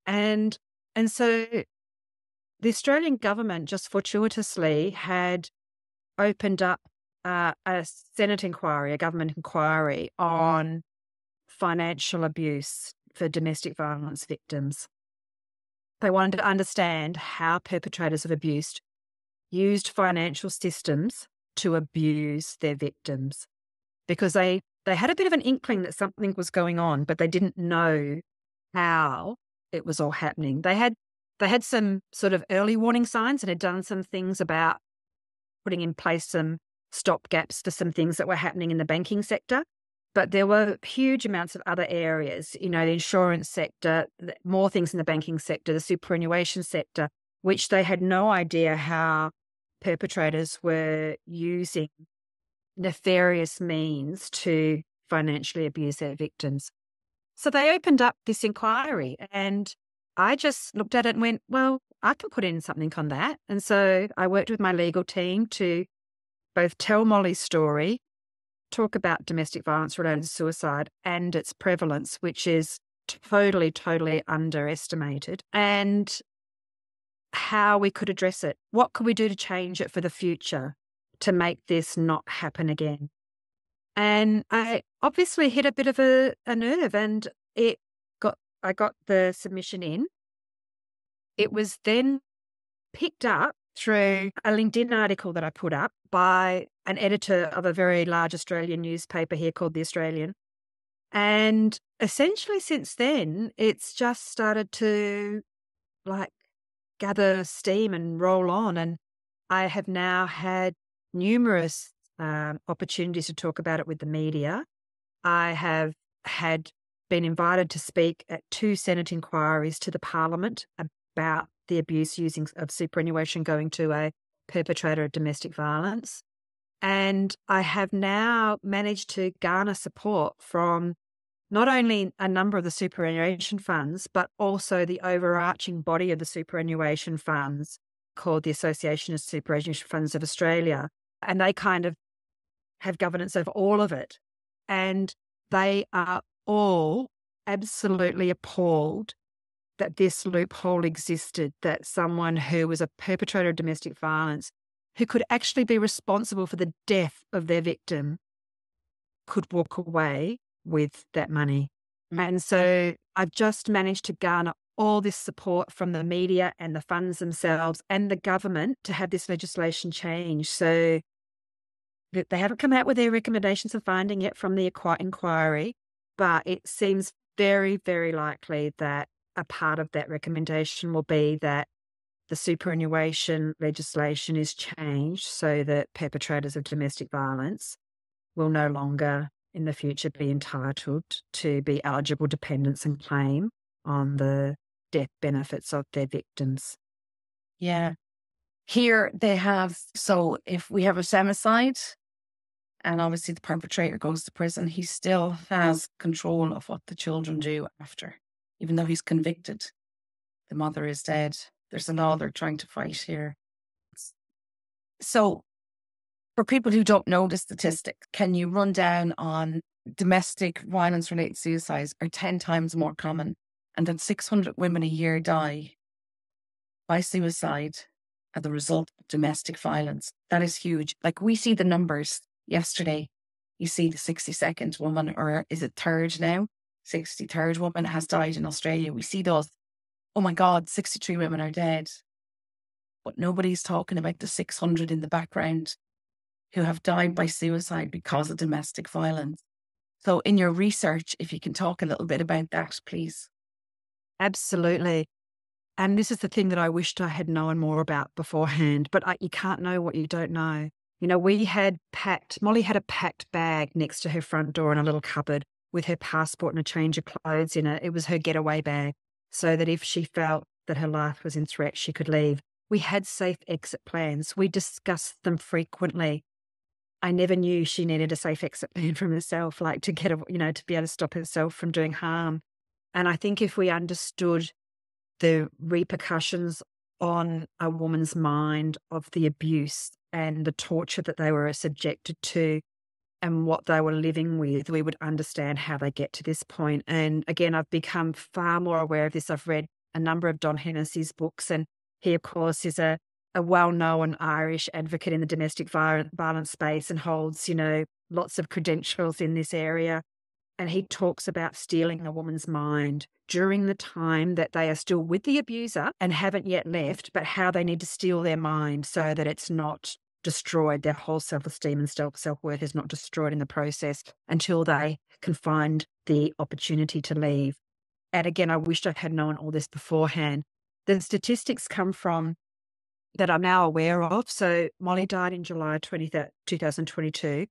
[SPEAKER 2] And so the Australian government just fortuitously had opened up a Senate inquiry, a government inquiry on financial abuse for domestic violence victims. They wanted to understand how perpetrators of abuse used financial systems to abuse their victims, because they they had a bit of an inkling that something was going on, but they didn't know how it was all happening. They had some sort of early warning signs and had done some things about putting in place some stop gaps for some things that were happening in the banking sector. But there were huge amounts of other areas, the insurance sector, more things in the banking sector, the superannuation sector, which they had no idea how perpetrators were using nefarious means to financially abuse their victims. So they opened up this inquiry and I just looked at it and went, well, I can put in something on that. And so I worked with my legal team to both tell Molly's story, talk about domestic violence related to suicide and its prevalence, which is totally, totally underestimated, and how we could address it. What could we do to change it for the future to make this not happen again? And I obviously hit a bit of a nerve, and I got the submission in. It was then picked up through a LinkedIn article that I put up by an editor of a very large Australian newspaper here called The Australian. And essentially since then, it's just started to gather steam and roll on. And I have now had numerous opportunities to talk about it with the media. I have been invited to speak at 2 Senate inquiries to the Parliament about the abuse of superannuation going to a perpetrator of domestic violence. And I have now managed to garner support from not only a number of the superannuation funds, but also the overarching body of the superannuation funds called the Association of Superannuation Funds of Australia. And they kind of have governance over all of it. And they are all absolutely appalled that this loophole existed, that someone who was a perpetrator of domestic violence, who could actually be responsible for the death of their victim, could walk away with that money. And so I've just managed to garner all this support from the media and the funds themselves and the government to have this legislation change. So they haven't come out with their recommendations of finding yet from the inquiry, but it seems very, very likely that a part of that recommendation will be that the superannuation legislation is changed so that perpetrators of domestic violence will no longer in the future be entitled to be eligible dependents and claim on the death benefits of their victims.
[SPEAKER 1] Yeah. Here they have, so if we have a femicide and obviously the perpetrator goes to prison, he still has control of what the children do after, even though he's convicted. The mother is dead. There's a law they're trying to fight here. So for people who don't know the statistics, can you run down on domestic violence related suicides are 10 times more common, and then 600 women a year die by suicide as a result of domestic violence? That is huge. Like, we see the numbers yesterday. You see the 62nd woman, or is it third now? 63rd woman has died in Australia. We see those. Oh my God, 63 women are dead. But nobody's talking about the 600 in the background who have died by suicide because of domestic violence. So in your research, if you can talk a little bit about that, please.
[SPEAKER 2] Absolutely. And this is the thing that I wished I had known more about beforehand, but you can't know what you don't know. Molly had a packed bag next to her front door in a little cupboard with her passport and a change of clothes in it. It was her getaway bag, so that if she felt that her life was in threat, she could leave. We had safe exit plans. We discussed them frequently. I never knew she needed a safe exit plan from herself, to get, to be able to stop herself from doing harm. And I think if we understood the repercussions on a woman's mind of the abuse and the torture that they were subjected to and what they were living with, we would understand how they get to this point. And again, I've become far more aware of this. I've read a number of Don Hennessy's books, and he, of course, is a well-known Irish advocate in the domestic violence space and holds, lots of credentials in this area. And he talks about stealing a woman's mind during the time that they are still with the abuser and haven't yet left, but how they need to steal their mind so that it's not destroyed. Their whole self-esteem and self-worth is not destroyed in the process until they can find the opportunity to leave. And again, I wished I had known all this beforehand. The statistics come from that I'm now aware of. So Molly died in July 2022.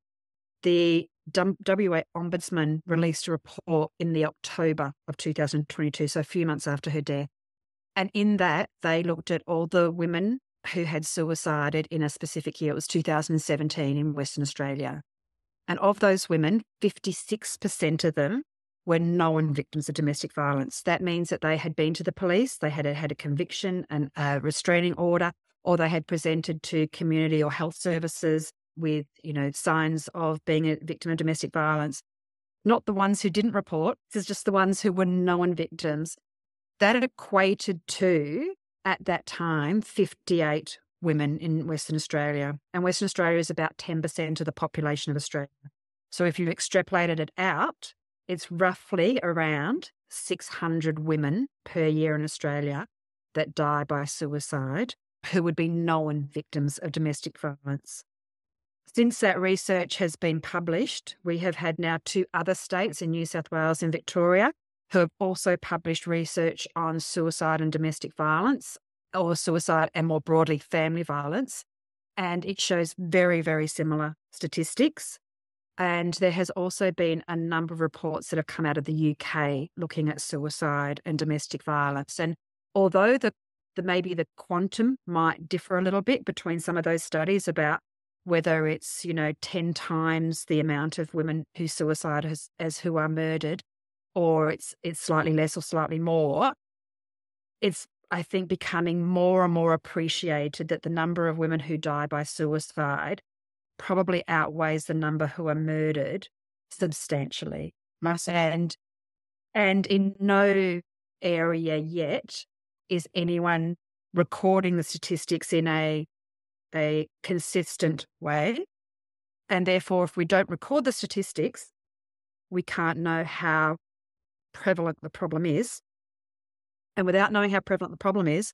[SPEAKER 2] The WA Ombudsman released a report in the October of 2022, so a few months after her death. And in that, they looked at all the women who had suicided in a specific year. It was 2017 in Western Australia. And of those women, 56% of them were known victims of domestic violence. That means that they had been to the police, they had had a conviction and a restraining order, or they had presented to community or health services with, signs of being a victim of domestic violence. Not the ones who didn't report, this is just the ones who were known victims. That had equated to, at that time, 58 women in Western Australia. And Western Australia is about 10% of the population of Australia. So if you extrapolated it out, it's roughly around 600 women per year in Australia that die by suicide who would be known victims of domestic violence. Since that research has been published, we have had now 2 other states in New South Wales and Victoria who have also published research on suicide and domestic violence, or suicide and more broadly family violence. And it shows very, very similar statistics. And there has also been a number of reports that have come out of the UK looking at suicide and domestic violence. And although maybe the quantum might differ a little bit between some of those studies about whether it's, 10 times the amount of women who suicide as who are murdered, or it's slightly less or slightly more, it's, I think, becoming more and more appreciated that the number of women who die by suicide probably outweighs the number who are murdered substantially. And in no area yet is anyone recording the statistics in a consistent way. And therefore, if we don't record the statistics, we can't know how prevalent the problem is. And without knowing how prevalent the problem is,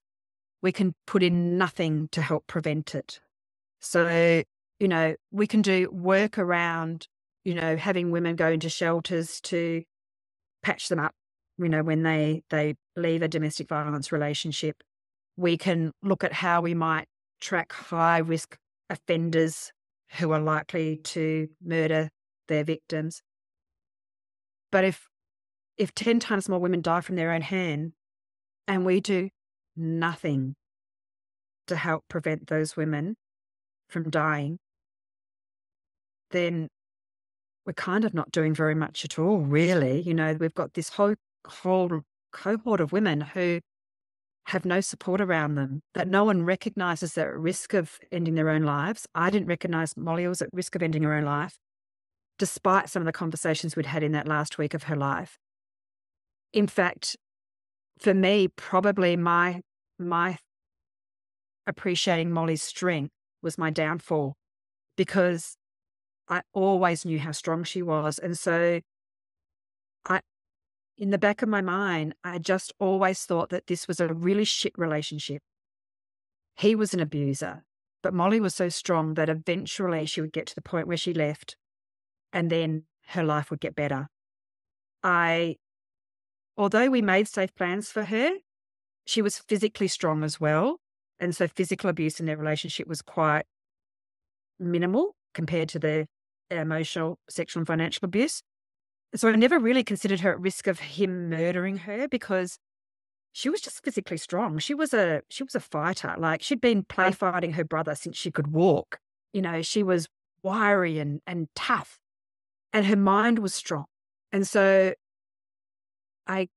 [SPEAKER 2] we can put in nothing to help prevent it. So, we can do work around, having women go into shelters to patch them up, when they leave a domestic violence relationship. We can look at how we might track high-risk offenders who are likely to murder their victims. But if 10 times more women die from their own hand and we do nothing to help prevent those women from dying, then we're kind of not doing very much at all, really. We've got this whole cohort of women who have no support around them, that no one recognises they're at risk of ending their own lives. I didn't recognise Molly was at risk of ending her own life, despite some of the conversations we'd had in that last week of her life. In fact, for me, probably my appreciating Molly's strength was my downfall, because I always knew how strong she was. And so in the back of my mind, I just always thought that this was a really shit relationship. He was an abuser, but Molly was so strong that eventually she would get to the point where she left, and then her life would get better. Although we made safe plans for her, she was physically strong as well. And so physical abuse in their relationship was quite minimal compared to the emotional, sexual and financial abuse. So I never really considered her at risk of him murdering her, because she was just physically strong. She was a fighter. Like, she'd been play fighting her brother since she could walk. She was wiry and tough, and her mind was strong. And so I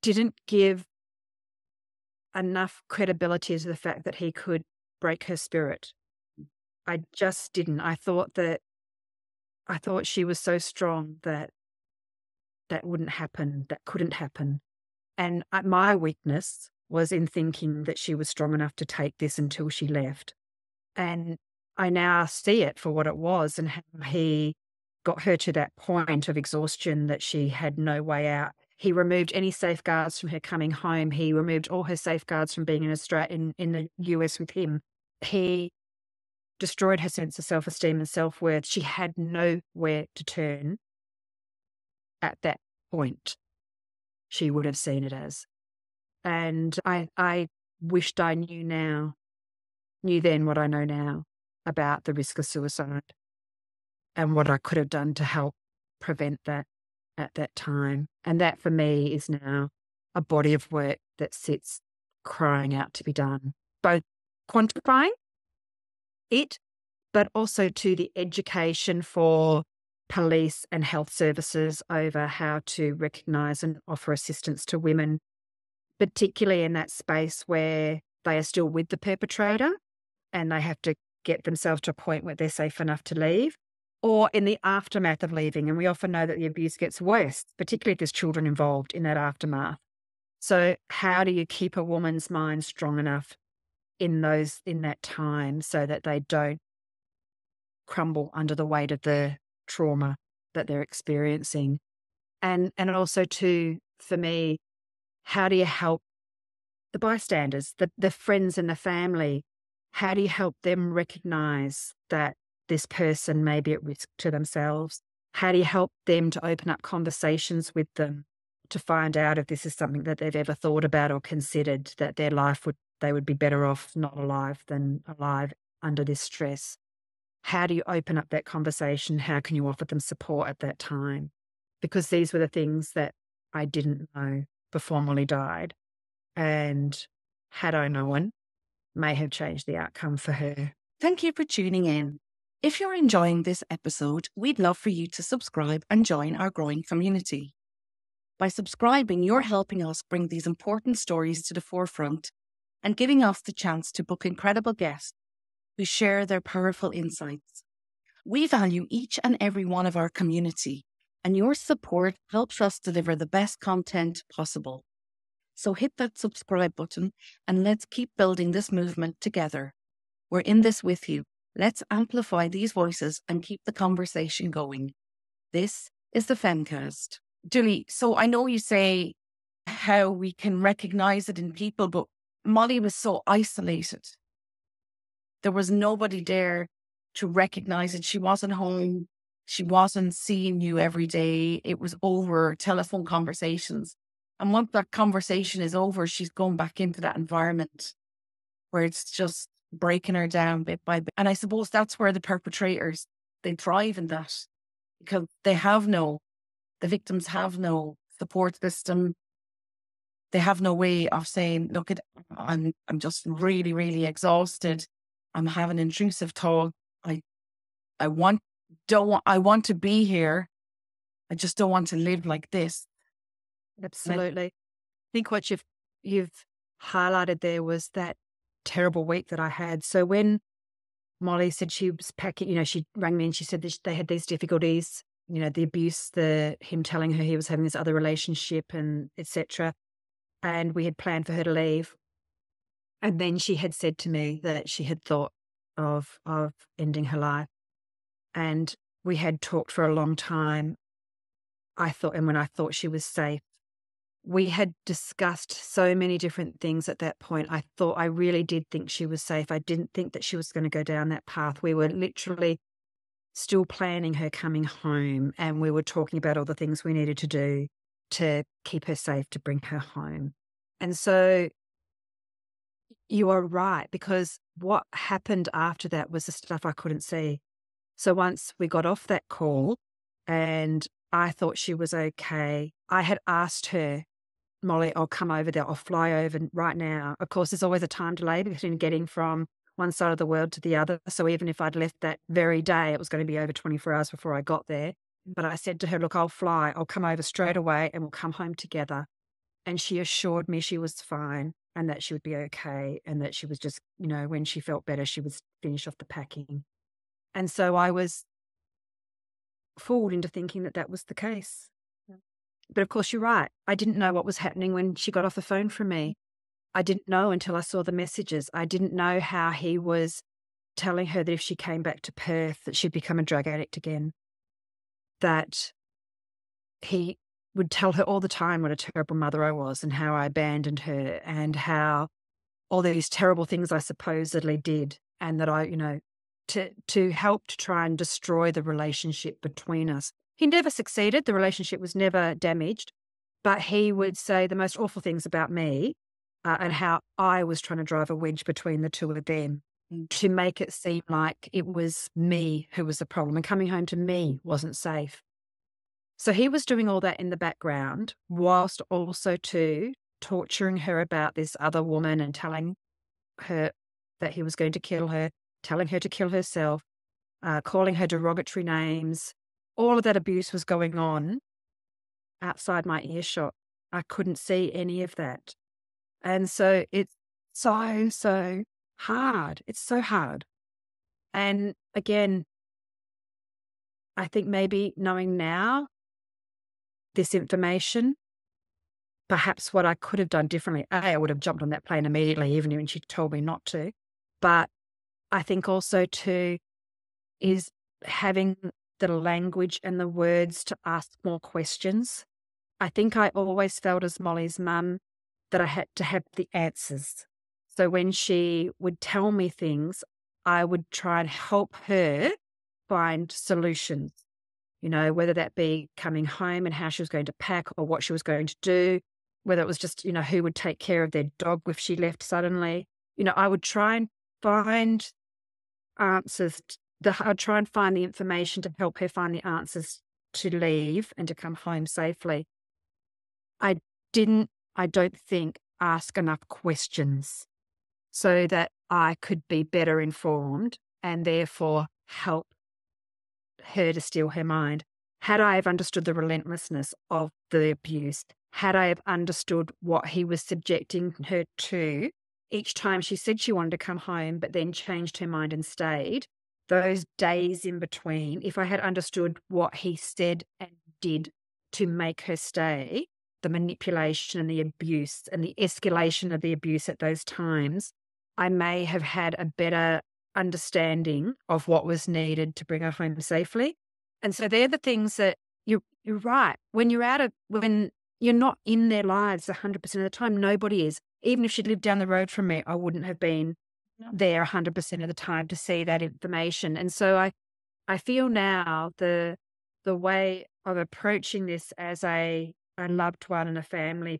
[SPEAKER 2] didn't give enough credibility to the fact that he could break her spirit. I just didn't. I thought she was so strong that wouldn't happen, that couldn't happen. And my weakness was in thinking that she was strong enough to take this until she left. And I now see it for what it was, and how he got her to that point of exhaustion that she had no way out. He removed any safeguards from her coming home. He removed all her safeguards from being in the US with him. He destroyed her sense of self-esteem and self-worth. She had nowhere to turn at that point, she would have seen it as. And I wished I knew then what I know now about the risk of suicide and what I could have done to help prevent that at that time. And that for me is now a body of work that sits crying out to be done, both quantifying it, but also to the education for police and health services over how to recognise and offer assistance to women, particularly in that space where they are still with the perpetrator and they have to get themselves to a point where they're safe enough to leave, or in the aftermath of leaving. And we often know that the abuse gets worse, particularly if there's children involved in that aftermath. So how do you keep a woman's mind strong enough in that time so that they don't crumble under the weight of the trauma that they're experiencing? And also too, for me, how do you help the bystanders, the friends and the family? How do you help them recognize that this person may be at risk to themselves? How do you help them to open up conversations with them to find out if this is something that they've ever thought about or considered, that their life they would be better off not alive than alive under this stress? How do you open up that conversation? How can you offer them support at that time? Because these were the things that I didn't know before Molly died. And had I known, may have changed the outcome for her.
[SPEAKER 1] Thank you for tuning in. If you're enjoying this episode, we'd love for you to subscribe and join our growing community. By subscribing, you're helping us bring these important stories to the forefront and giving us the chance to book incredible guests who share their powerful insights. We value each and every one of our community, and your support helps us deliver the best content possible. So hit that subscribe button and let's keep building this movement together. We're in this with you. Let's amplify these voices and keep the conversation going. This is the Femcast. Julie, so I know you say how we can recognize it in people, but Molly was so isolated. There was nobody there to recognize it. She wasn't home. She wasn't seeing you every day. It was over telephone conversations. And once that conversation is over, she's going back into that environment where it's just breaking her down bit by bit. And I suppose that's where the perpetrators, they thrive in that, because the victims have no support system. They have no way of saying, look, I'm just really, really exhausted. I'm having intrusive thoughts. I want to be here. I just don't want to live like this.
[SPEAKER 2] Absolutely. I think what you've highlighted there was that terrible week that I had. So when Molly said she was packing, she rang me and she said that they had these difficulties, the abuse, him telling her he was having this other relationship and etc. And we had planned for her to leave. And then she had said to me that she had thought of ending her life. And we had talked for a long time. And when I thought she was safe, we had discussed so many different things at that point. I really did think she was safe. I didn't think that she was going to go down that path. We were literally still planning her coming home, and we were talking about all the things we needed to do to keep her safe, to bring her home. And so you are right, because what happened after that was the stuff I couldn't see. So once we got off that call and I thought she was okay, I had asked her, Molly, I'll come over there. I'll fly over right now. Of course, there's always a time delay between getting from one side of the world to the other. So even if I'd left that very day, it was going to be over 24 hours before I got there. But I said to her, look, I'll fly. I'll come over straight away and we'll come home together. And she assured me she was fine and that she would be okay, and that she was just, when she felt better, she would finish off the packing. And so I was fooled into thinking that was the case. But of course, you're right. I didn't know what was happening when she got off the phone from me. I didn't know until I saw the messages. I didn't know how he was telling her that if she came back to Perth, that she'd become a drug addict again. That he would tell her all the time what a terrible mother I was and how I abandoned her and how all these terrible things I supposedly did, and that I, to help to try and destroy the relationship between us. He never succeeded. The relationship was never damaged, but he would say the most awful things about me and how I was trying to drive a wedge between the two of them to make it seem like it was me who was the problem, and coming home to me wasn't safe. So he was doing all that in the background, whilst also too torturing her about this other woman and telling her that he was going to kill her, telling her to kill herself, calling her derogatory names. All of that abuse was going on outside my earshot. I couldn't see any of that. And so it's so hard. It's so hard. And again, I think maybe knowing now this information, perhaps what I could have done differently. I would have jumped on that plane immediately, even when she told me not to. But I think also too is having the language and the words to ask more questions. I think I always felt as Molly's mum that I had to have the answers. So when she would tell me things, I would try and help her find solutions, whether that be coming home and how she was going to pack or what she was going to do, whether it was just, who would take care of their dog if she left suddenly. I would try and find answers. I'd try and find the information to help her find the answers to leave and to come home safely. I don't think, ask enough questions so that I could be better informed and therefore help her to steal her mind. Had I have understood the relentlessness of the abuse, had I have understood what he was subjecting her to, each time she said she wanted to come home but then changed her mind and stayed, those days in between, if I had understood what he said and did to make her stay, the manipulation and the abuse and the escalation of the abuse at those times, I may have had a better understanding of what was needed to bring her home safely. And so they're the things that you're right. When you're not in their lives 100% of the time, nobody is. Even if she'd lived down the road from me, I wouldn't have been there 100% of the time to see that information. And so I feel now the way of approaching this as a loved one and a family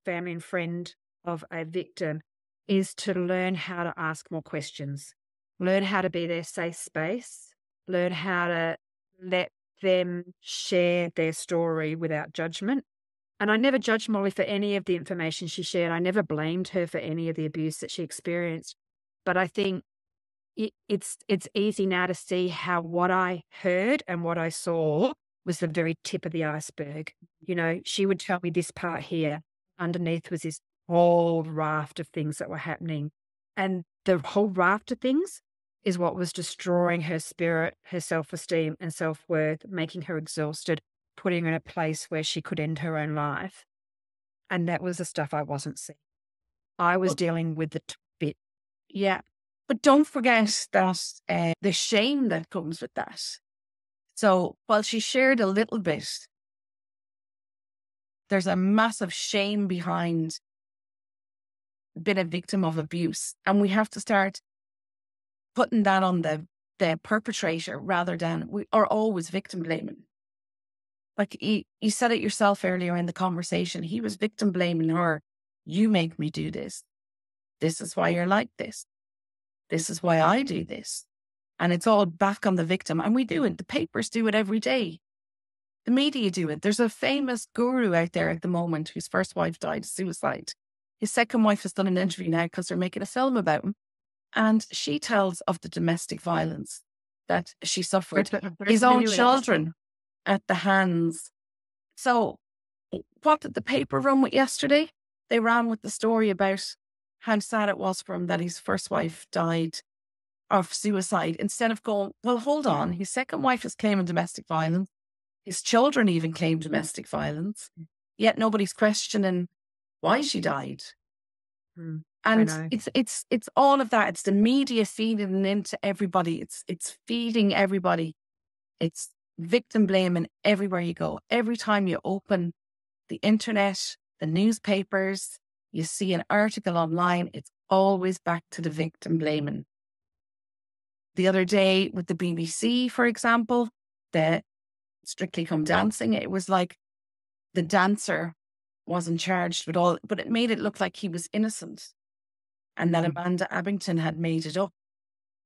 [SPEAKER 2] and friend of a victim is to learn how to ask more questions, learn how to be their safe space, learn how to let them share their story without judgment. And I never judged Molly for any of the information she shared. I never blamed her for any of the abuse that she experienced. But I think it's easy now to see how what I heard and what I saw was the very tip of the iceberg. She would tell me this part here. Underneath was this whole raft of things that were happening. And the whole raft of things is what was destroying her spirit, her self-esteem and self-worth, making her exhausted, putting her in a place where she could end her own life. And that was the stuff I wasn't seeing. I was dealing with the top bit.
[SPEAKER 1] Yeah. But don't forget that the shame that comes with that. So while she shared a little bit, there's a massive shame behind being a victim of abuse. And we have to start putting that on the perpetrator rather than we are always victim blaming. Like you said it yourself earlier in the conversation, he was victim blaming her. You make me do this. This is why you're like this. This is why I do this. And it's all back on the victim. And we do it. The papers do it every day. The media do it. There's a famous guru out there at the moment whose first wife died of suicide. His second wife has done an interview now because they're making a film about him. And she tells of the domestic violence that she suffered. His own children at the hands. So what did the paper run with yesterday? They ran with the story about how sad it was for him that his first wife died of suicide, instead of going, well, hold on, his second wife is claiming domestic violence. His children even claim domestic violence, yet nobody's questioning why she died. And it's all of that. It's the media feeding into everybody. It's feeding everybody. It's victim blaming everywhere you go. Every time you open the internet, the newspapers, you see an article online, it's always back to the victim blaming. The other day with the BBC, for example, the Strictly Come Dancing, it was like the dancer wasn't charged with all, but it made it look like he was innocent and that Amanda Abington had made it up.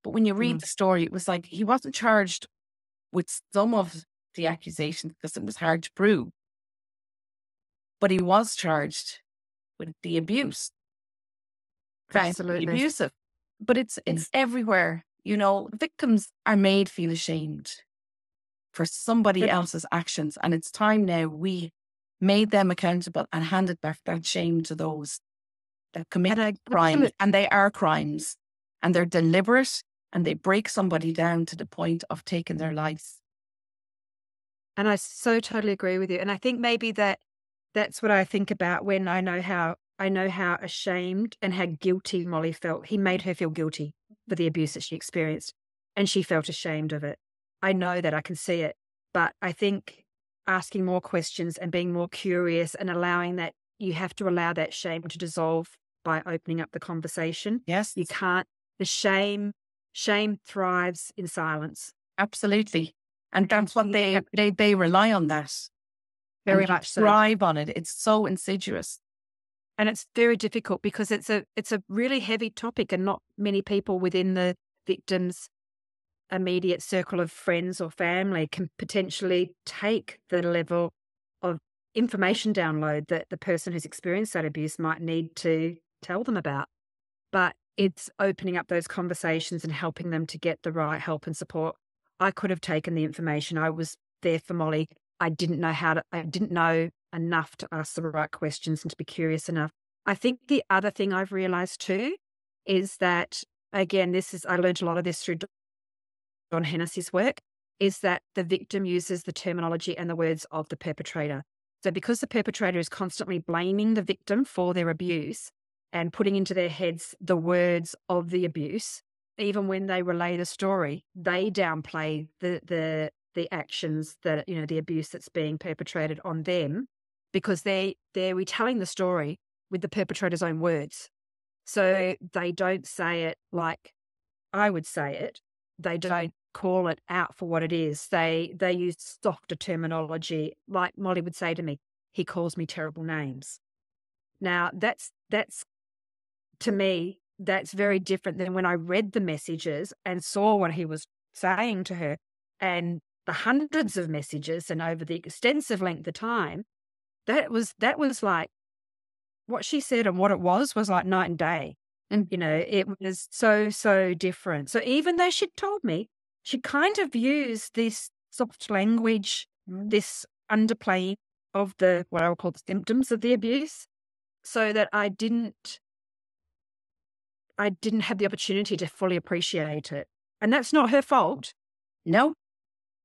[SPEAKER 1] But when you read the story, it was like he wasn't charged with some of the accusations because it was hard to prove. But he was charged with the abuse.
[SPEAKER 2] Absolutely.
[SPEAKER 1] Abusive. But it's everywhere. You know, victims are made feel ashamed for somebody else's actions. And it's time now we made them accountable and handed back that shame to those that commit crimes. And they are crimes. And they're deliberate and they break somebody down to the point of taking their lives.
[SPEAKER 2] And I so totally agree with you. And I think maybe that's what I think about when I know how ashamed and how guilty Molly felt. He made her feel guilty for the abuse that she experienced, and she felt ashamed of it. I know that, I can see it. But I think asking more questions and being more curious and allowing that, you have to allow that shame to dissolve by opening up the conversation.
[SPEAKER 1] Yes.
[SPEAKER 2] You can't, the shame thrives in silence.
[SPEAKER 1] Absolutely. And that's what they rely on that.
[SPEAKER 2] Very much so.
[SPEAKER 1] Thrive on it. It's so insidious.
[SPEAKER 2] And it's very difficult because it's a really heavy topic, and not many people within the victim's immediate circle of friends or family can potentially take the level of information download that the person who's experienced that abuse might need to tell them about. But it's opening up those conversations and helping them to get the right help and support. I could have taken the information. I was there for Molly. I didn't know enough to ask the right questions and to be curious enough. I think the other thing I've realized too is that, again, I learned a lot of this through Don Hennessy's work, is that the victim uses the terminology and the words of the perpetrator. So because the perpetrator is constantly blaming the victim for their abuse and putting into their heads the words of the abuse, even when they relay the story, they downplay the actions that, the abuse that's being perpetrated on them, because they're retelling the story with the perpetrator's own words. So they don't say it like I would say it. They don't call it out for what it is. They use softer terminology, like Molly would say to me, he calls me terrible names. Now that's to me, that's very different than when I read the messages and saw what he was saying to her, and the hundreds of messages and over the extensive length of time. That was like what she said and what it was like night and day. And, it was so different. So even though she'd told me, she kind of used this soft language, this underplaying of what I would call the symptoms of the abuse, so that I didn't have the opportunity to fully appreciate it. And that's not her fault.
[SPEAKER 1] No.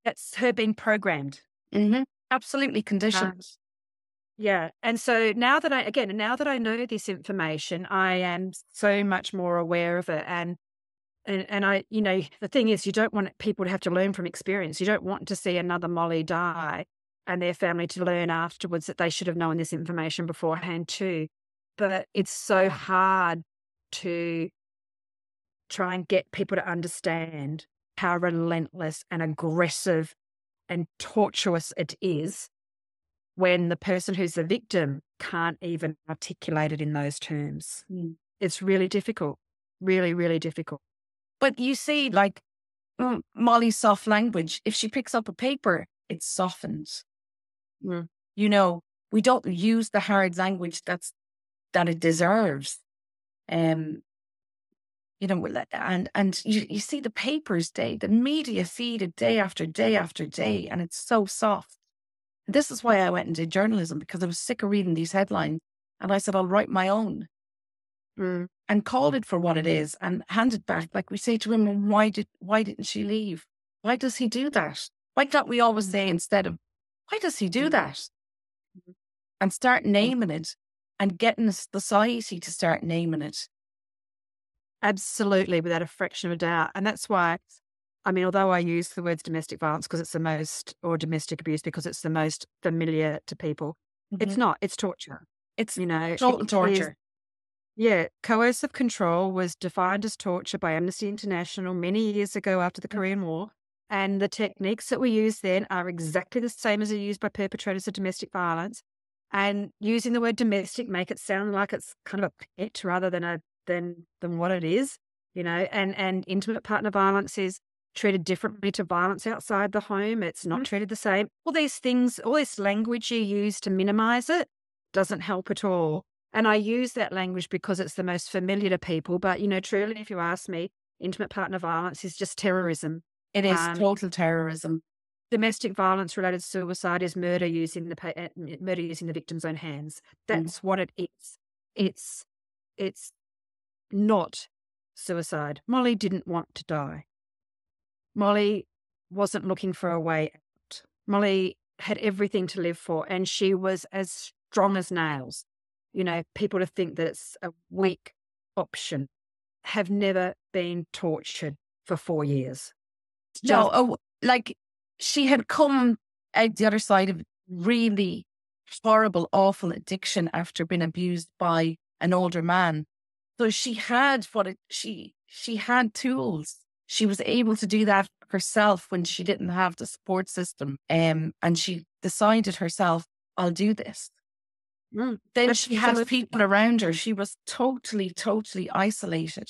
[SPEAKER 2] That's her being programmed.
[SPEAKER 1] Mm-hmm. Absolutely conditioned.
[SPEAKER 2] Yeah. And so now that I know this information, I am so much more aware of it. And I, the thing is, you don't want people to have to learn from experience. You don't want to see another Molly die and their family to learn afterwards that they should have known this information beforehand too. But it's so hard to try and get people to understand how relentless and aggressive and tortuous it is when the person who's the victim can't even articulate it in those terms. It's really difficult, really, really difficult.
[SPEAKER 1] But you see, like Molly's soft language, if she picks up a paper, it softens. We don't use the hard language that it deserves. And you see the papers the media feed it day after day after day, and it's so soft. And this is why I went into journalism, because I was sick of reading these headlines, and I said, I'll write my own. And called it for what it is and hand it back. Like we say to women, why didn't she leave? Why does he do that? Why don't we always say instead of, why does he do that? And start naming it and getting the society to start naming it.
[SPEAKER 2] Absolutely, without a fraction of a doubt. And that's why, although I use the words domestic violence because it's the most, or domestic abuse because it's the most familiar to people, it's not, it's torture.
[SPEAKER 1] It's total torture.
[SPEAKER 2] Yeah, coercive control was defined as torture by Amnesty International many years ago after the Korean War. And the techniques that we use then are exactly the same as are used by perpetrators of domestic violence. And using the word domestic make it sound like it's kind of a pet rather than what it is, and intimate partner violence is treated differently to violence outside the home. It's not treated the same. All these things, all this language you use to minimize it doesn't help at all. And I use that language because it's the most familiar to people. But, truly, if you ask me, intimate partner violence is just terrorism.
[SPEAKER 1] It is total terrorism.
[SPEAKER 2] Domestic violence related suicide is murder using the victim's own hands. That's what it is. It's not suicide. Molly didn't want to die. Molly wasn't looking for a way out. Molly had everything to live for, and she was as strong as nails. People to think that it's a weak option have never been tortured for 4 years.
[SPEAKER 1] She had come out the other side of really horrible, awful addiction after being abused by an older man. So she had she had tools. She was able to do that herself when she didn't have the support system. And she decided herself, I'll do this. Then she had people around her. She was totally, totally isolated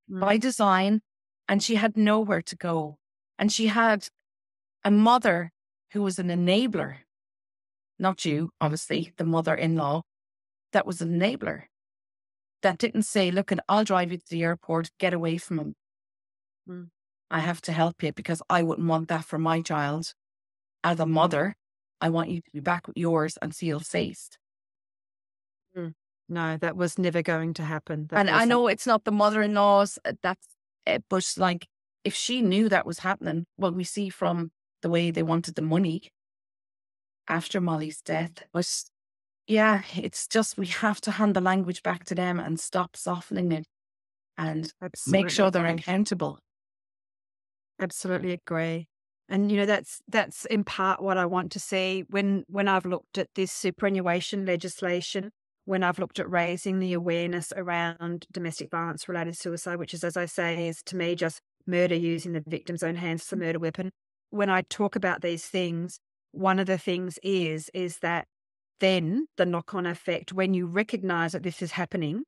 [SPEAKER 1] by design, and she had nowhere to go. And she had a mother who was an enabler. Not you, obviously, the mother-in-law, that was an enabler. That didn't say, look, I'll drive you to the airport, get away from him. I have to help you because I wouldn't want that for my child. As a mother, I want you to be back with yours and feel safe.
[SPEAKER 2] No, that was never going to happen.
[SPEAKER 1] And I know it's not the mother-in-law's, but like, if she knew that was happening, well, we see from the way they wanted the money after Molly's death. But yeah, it's just, we have to hand the language back to them and stop softening it and make sure they're accountable.
[SPEAKER 2] Absolutely agree. And, that's in part what I want to see when I've looked at this superannuation legislation, when I've looked at raising the awareness around domestic violence related suicide, which is, as I say, is to me just murder using the victim's own hands as a murder weapon. When I talk about these things, one of the things is that then the knock-on effect, when you recognize that this is happening,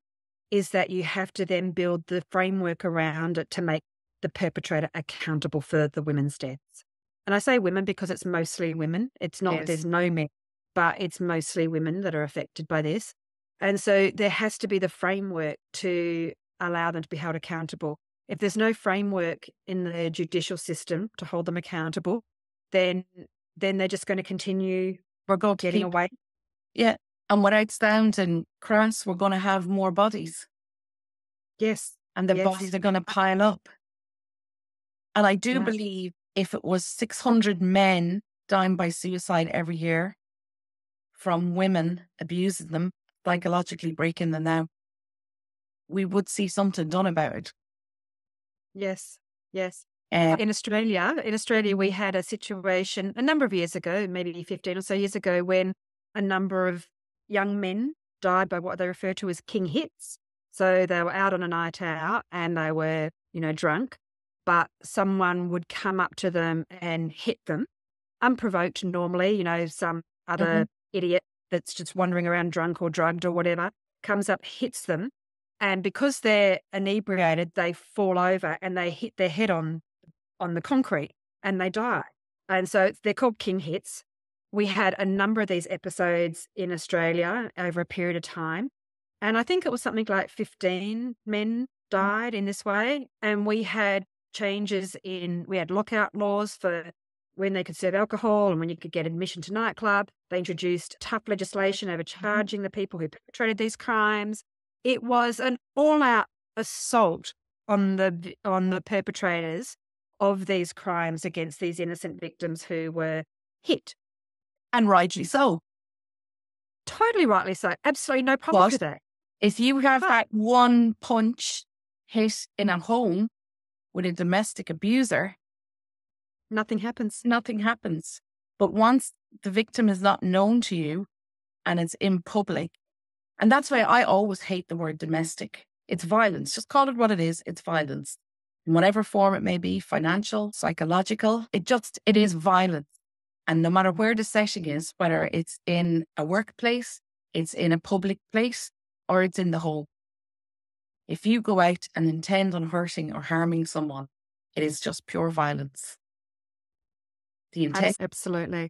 [SPEAKER 2] is that you have to then build the framework around it to make the perpetrator accountable for the women's deaths. And I say women because it's mostly women. It's not, there's no men, but it's mostly women that are affected by this. And so there has to be the framework to allow them to be held accountable. If there's no framework in the judicial system to hold them accountable, then they're just going to continue getting away.
[SPEAKER 1] Yeah. And without sounding crass, we're going to have more bodies.
[SPEAKER 2] Yes.
[SPEAKER 1] And the bodies are going to pile up. And I do believe if it was 600 men dying by suicide every year from women abusing them, psychologically breaking them down, we would see something done about it.
[SPEAKER 2] Yes. In Australia, we had a situation a number of years ago, maybe 15 or so years ago, when a number of young men died by what they refer to as king hits. So they were out on a night out and they were, drunk, but someone would come up to them and hit them unprovoked normally, some other idiot that's just wandering around drunk or drugged or whatever, comes up, hits them. And because they're inebriated, they fall over and they hit their head on the concrete and they die. And so they're called king hits. We had a number of these episodes in Australia over a period of time. And I think it was something like 15 men died in this way. And we had changes we had lockout laws for when they could serve alcohol and when you could get admission to nightclub. They introduced tough legislation overcharging the people who perpetrated these crimes. It was an all-out assault on the perpetrators of these crimes against these innocent victims who were hit.
[SPEAKER 1] And rightly so.
[SPEAKER 2] Totally rightly so. Absolutely no problem with that.
[SPEAKER 1] If you have had one punch hit in a home with a domestic abuser,
[SPEAKER 2] nothing happens.
[SPEAKER 1] Nothing happens. But once the victim is not known to you and it's in public And that's why I always hate the word domestic. It's violence. Just call it what it is. It's violence. In whatever form it may be, financial, psychological, it is violence. And no matter where the setting is, whether it's in a workplace, it's in a public place, or it's in the home. If you go out and intend on hurting or harming someone, it is just pure violence. The intent.
[SPEAKER 2] Absolutely.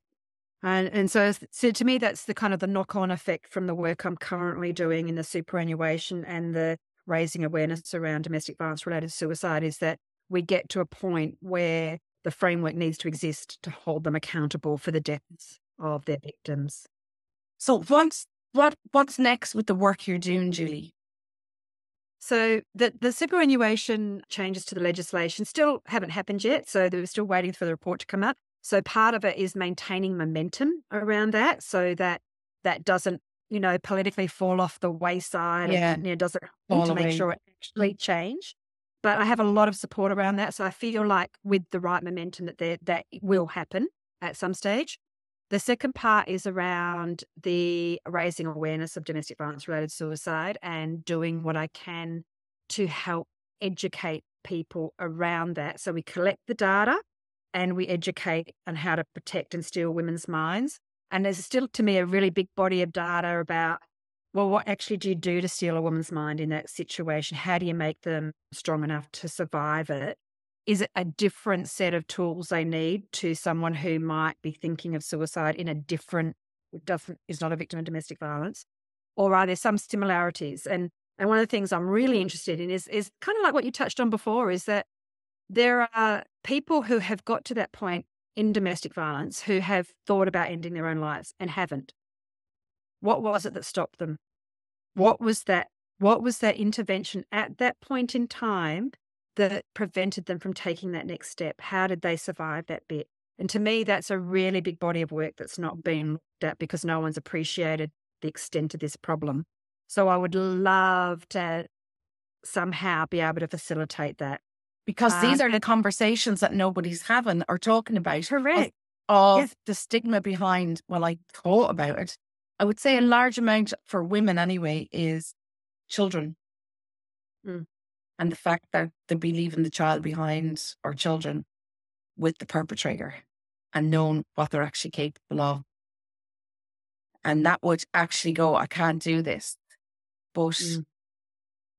[SPEAKER 2] And so to me, that's the kind of the knock-on effect from the work I'm currently doing in the superannuation and the raising awareness around domestic violence-related suicide, is that we get to a point where the framework needs to exist to hold them accountable for the deaths of their victims.
[SPEAKER 1] So what's next with the work you're doing, Julie?
[SPEAKER 2] So the superannuation changes to the legislation still haven't happened yet. So they're still waiting for the report to come out. So part of it is maintaining momentum around that, so that doesn't, politically fall off the wayside.
[SPEAKER 1] Yeah.
[SPEAKER 2] And, doesn't to make sure it actually change. But I have a lot of support around that. So I feel like with the right momentum that it will happen at some stage. The second part is around the raising awareness of domestic violence-related suicide and doing what I can to help educate people around that. So we collect the data and we educate on how to protect and steal women's minds. And there's still, to me, a really big body of data about, well, what actually do you do to steal a woman's mind in that situation? How do you make them strong enough to survive it? Is it a different set of tools they need to someone who might be thinking of suicide in a different, is not a victim of domestic violence? Or are there some similarities? And one of the things I'm really interested in is kind of like what you touched on before, is that there are people who have got to that point in domestic violence who have thought about ending their own lives and haven't. What was it that stopped them? What was that intervention at that point in time that prevented them from taking that next step? How did they survive that bit? And to me, that's a really big body of work that's not being looked at because no one's appreciated the extent of this problem. So I would love to somehow be able to facilitate that.
[SPEAKER 1] Because these are the conversations that nobody's having or talking about.
[SPEAKER 2] Correct.
[SPEAKER 1] Of the stigma behind, well, I thought about it. I would say a large amount for women anyway is children.
[SPEAKER 2] Mm.
[SPEAKER 1] And the fact that they'd be leaving the child behind or children with the perpetrator and knowing what they're actually capable of. And that would actually go, I can't do this. But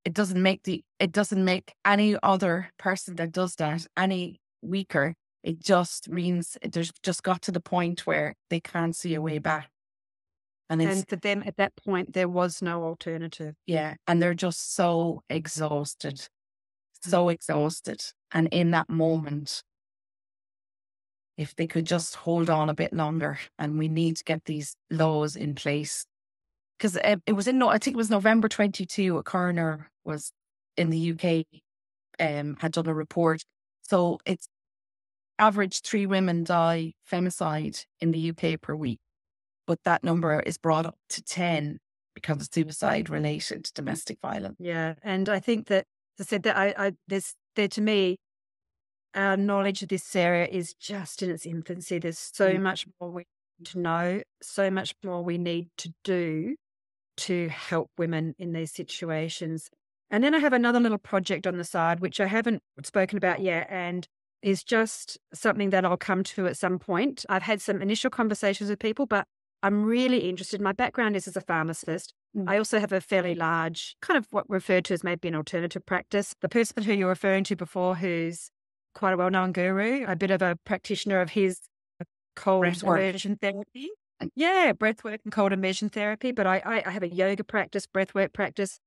[SPEAKER 1] it doesn't make any other person that does that any weaker. It just means there's just got to the point where they can't see a way back.
[SPEAKER 2] And for them at that point, there was no alternative.
[SPEAKER 1] Yeah. And they're just so exhausted. And in that moment, if they could just hold on a bit longer, and we need to get these laws in place. Because I think it was November 22, a coroner was in the UK, had done a report. So it's average 3 women die femicide in the UK per week. But that number is brought up to 10 because of suicide related to domestic violence.
[SPEAKER 2] Yeah. And I think that, as I said, that to me, our knowledge of this area is just in its infancy. There's so much more we need to know, so much more we need to do to help women in these situations. And then I have another little project on the side, which I haven't spoken about yet, and is just something that I'll come to at some point. I've had some initial conversations with people, but I'm really interested. My background is as a pharmacist. I also have a fairly large, kind of what referred to as maybe an alternative practice. The person who you're referring to before, who's quite a well-known guru, a bit of a practitioner of his cold immersion therapy. Yeah, breathwork and cold immersion therapy. But I have a yoga practice, breathwork practice.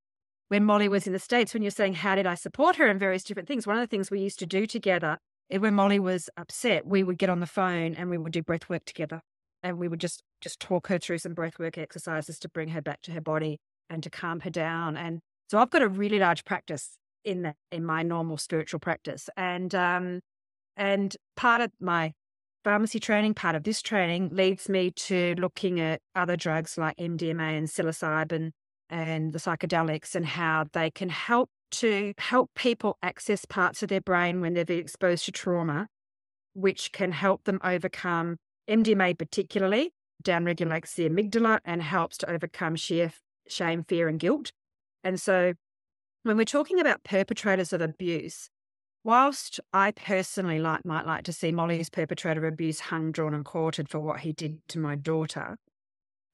[SPEAKER 2] When Molly was in the States, when you're saying, how did I support her in various different things? One of the things we used to do together, when Molly was upset, we would get on the phone and we would do breathwork together. And we would just talk her through some breathwork exercises to bring her back to her body and to calm her down. And so I've got a really large practice in that, in my normal spiritual practice. And part of my pharmacy training, part of this training leads me to looking at other drugs like MDMA and psilocybin and the psychedelics, and how they can help people access parts of their brain when they're exposed to trauma, which can help them overcome. MDMA particularly downregulates the amygdala and helps to overcome sheer shame, fear, and guilt. And so when we're talking about perpetrators of abuse, whilst I personally might like to see Molly's perpetrator of abuse hung, drawn, and quartered for what he did to my daughter,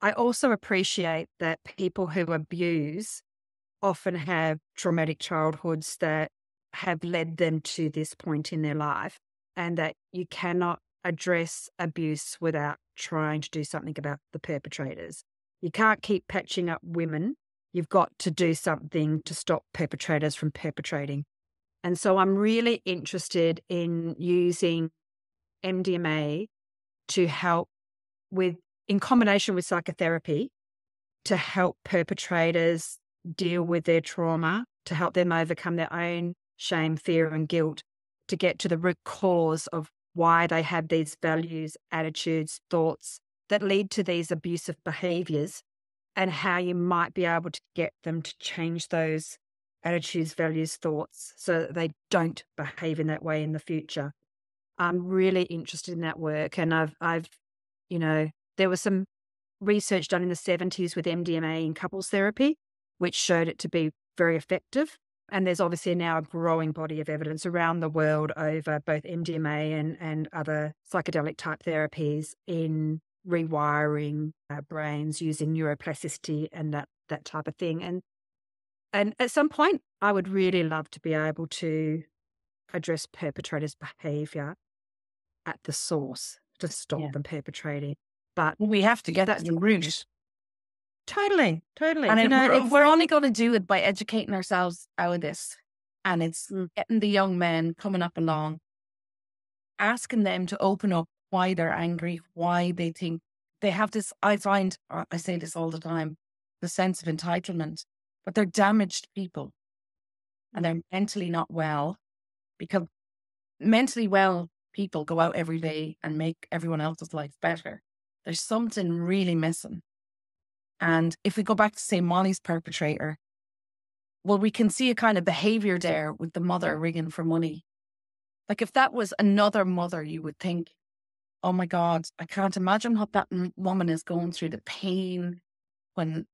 [SPEAKER 2] I also appreciate that people who abuse often have traumatic childhoods that have led them to this point in their life, and that you cannot address abuse without trying to do something about the perpetrators. You can't keep patching up women. You've got to do something to stop perpetrators from perpetrating. And so I'm really interested in using MDMA to help with, in combination with psychotherapy, to help perpetrators deal with their trauma, to help them overcome their own shame, fear, and guilt, to get to the root cause of why they have these values, attitudes, thoughts that lead to these abusive behaviours, and how you might be able to get them to change those attitudes, values, thoughts, so that they don't behave in that way in the future. I'm really interested in that work. And I've, there was some research done in the 70s with MDMA in couples therapy, which showed it to be very effective. And there's obviously now a growing body of evidence around the world over both MDMA and other psychedelic type therapies in rewiring our brains using neuroplasticity and that type of thing. And at some point, I would really love to be able to address perpetrators' behaviour at the source to stop them perpetrating. But
[SPEAKER 1] we have to get that in root.
[SPEAKER 2] Totally.
[SPEAKER 1] And we're only going to do it by educating ourselves out of this. And it's getting the young men coming up along, asking them to open up why they're angry, why they think they have this. I say this all the time, the sense of entitlement, but they're damaged people and they're mentally not well, because mentally well people go out every day and make everyone else's life better. There's something really missing. And if we go back to, say, Molly's perpetrator, well, we can see a kind of behavior there with the mother rigging for money. Like, if that was another mother, you would think, oh my God, I can't imagine what that woman is going through, the pain when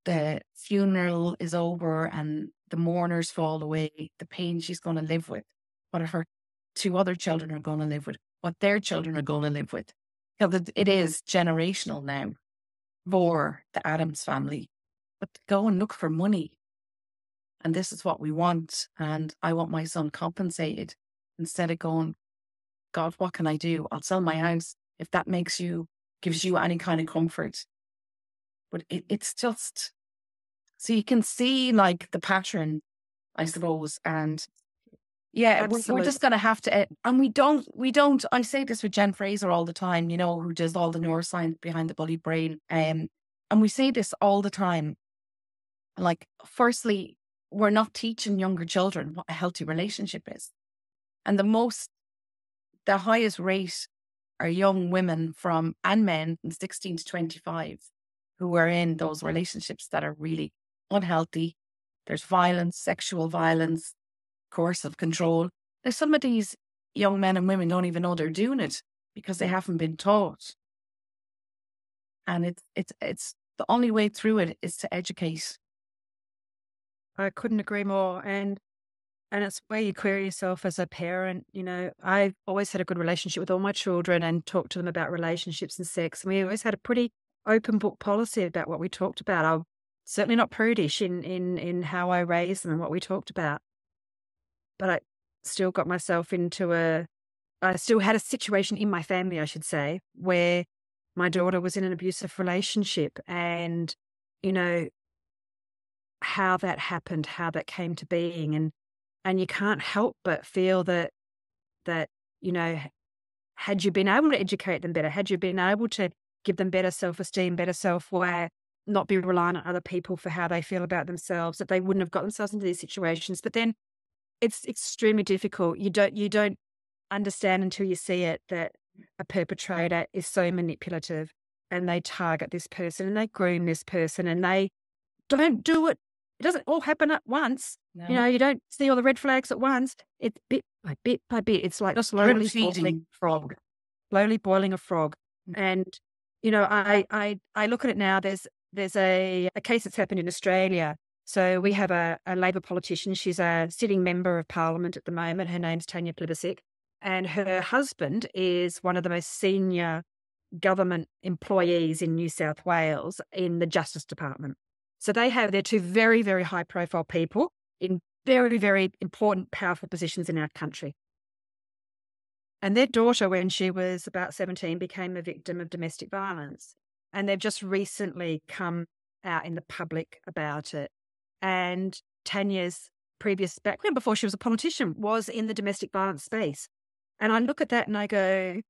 [SPEAKER 1] the funeral is over and the mourners fall away, the pain she's going to live with, what her two other children are going to live with, what their children are going to live with. Because it is generational now for the Addams family. But to go and look for money, and this is what we want, and I want my son compensated, instead of going, God, what can I do? I'll sell my house if that gives you any kind of comfort. But it's just, so you can see like the pattern, I suppose. And yeah, we're just going to have to, and we don't, I say this with Jen Fraser all the time, who does all the neuroscience behind the bully brain. And we say this all the time. Like, firstly, we're not teaching younger children what a healthy relationship is. And the highest rate are young women and men from 16 to 25 who are in those relationships that are really unhealthy. There's violence, sexual violence, coercive control. There's some of these young men and women don't even know they're doing it because they haven't been taught. And it's the only way through it is to educate.
[SPEAKER 2] I couldn't agree more. And it's where you query yourself as a parent. I've always had a good relationship with all my children and talked to them about relationships and sex. And we always had a pretty open book policy about what we talked about. I'm certainly not prudish in how I raised them and what we talked about. But I still got myself I still had a situation in my family, I should say, where my daughter was in an abusive relationship, and, how that happened, how that came to being. And you can't help but feel that, had you been able to educate them better, had you been able to give them better self-esteem, better self-worth, not be reliant on other people for how they feel about themselves, that they wouldn't have got themselves into these situations. But then it's extremely difficult. You don't understand until you see it, that a perpetrator is so manipulative, and they target this person and they groom this person, and they don't do it. It doesn't all happen at once. No. You don't see all the red flags at once. It's bit by bit by bit. It's like slowly boiling a frog. Slowly boiling a frog. And, I look at it now, there's there's a case that's happened in Australia. So we have a Labor politician. She's a sitting member of Parliament at the moment. Her name's Tanya Plibersek. And her husband is one of the most senior government employees in New South Wales in the Justice Department. So they're two very, very high profile people in very, very important, powerful positions in our country. And their daughter, when she was about 17, became a victim of domestic violence. And they've just recently come out in the public about it. And Tanya's previous background before she was a politician was in the domestic violence space. And I look at that and I go,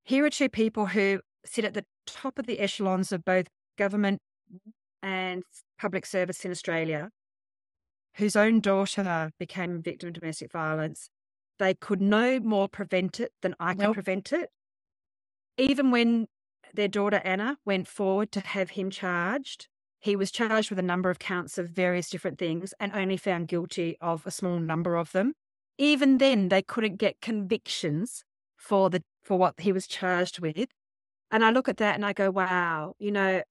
[SPEAKER 2] here are two people who sit at the top of the echelons of both government and public service in Australia, whose own daughter became a victim of domestic violence. They could no more prevent it than I could prevent it. Even when their daughter Anna went forward to have him charged, he was charged with a number of counts of various different things and only found guilty of a small number of them. Even then, they couldn't get convictions for what he was charged with. And I look at that and I go, wow,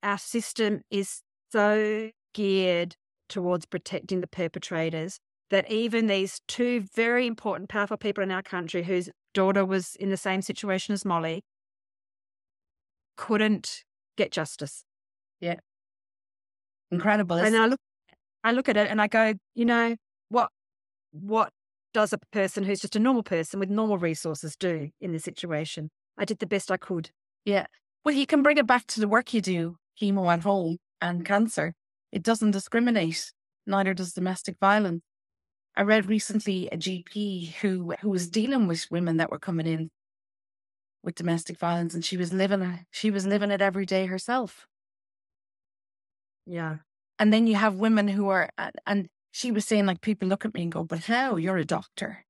[SPEAKER 2] our system is so geared towards protecting the perpetrators that even these two very important, powerful people in our country whose daughter was in the same situation as Molly couldn't get justice.
[SPEAKER 1] Yeah. Incredible.
[SPEAKER 2] And I look at it and I go, what does a person who's just a normal person with normal resources do in this situation? I did the best I could.
[SPEAKER 1] Yeah. Well, you can bring it back to the work you do, chemo at home and cancer. It doesn't discriminate. Neither does domestic violence. I read recently a GP who was dealing with women that were coming in with domestic violence, and she was living it every day herself.
[SPEAKER 2] Yeah.
[SPEAKER 1] And then you have women who are, and she was saying, like, people look at me and go, but how? You're a doctor.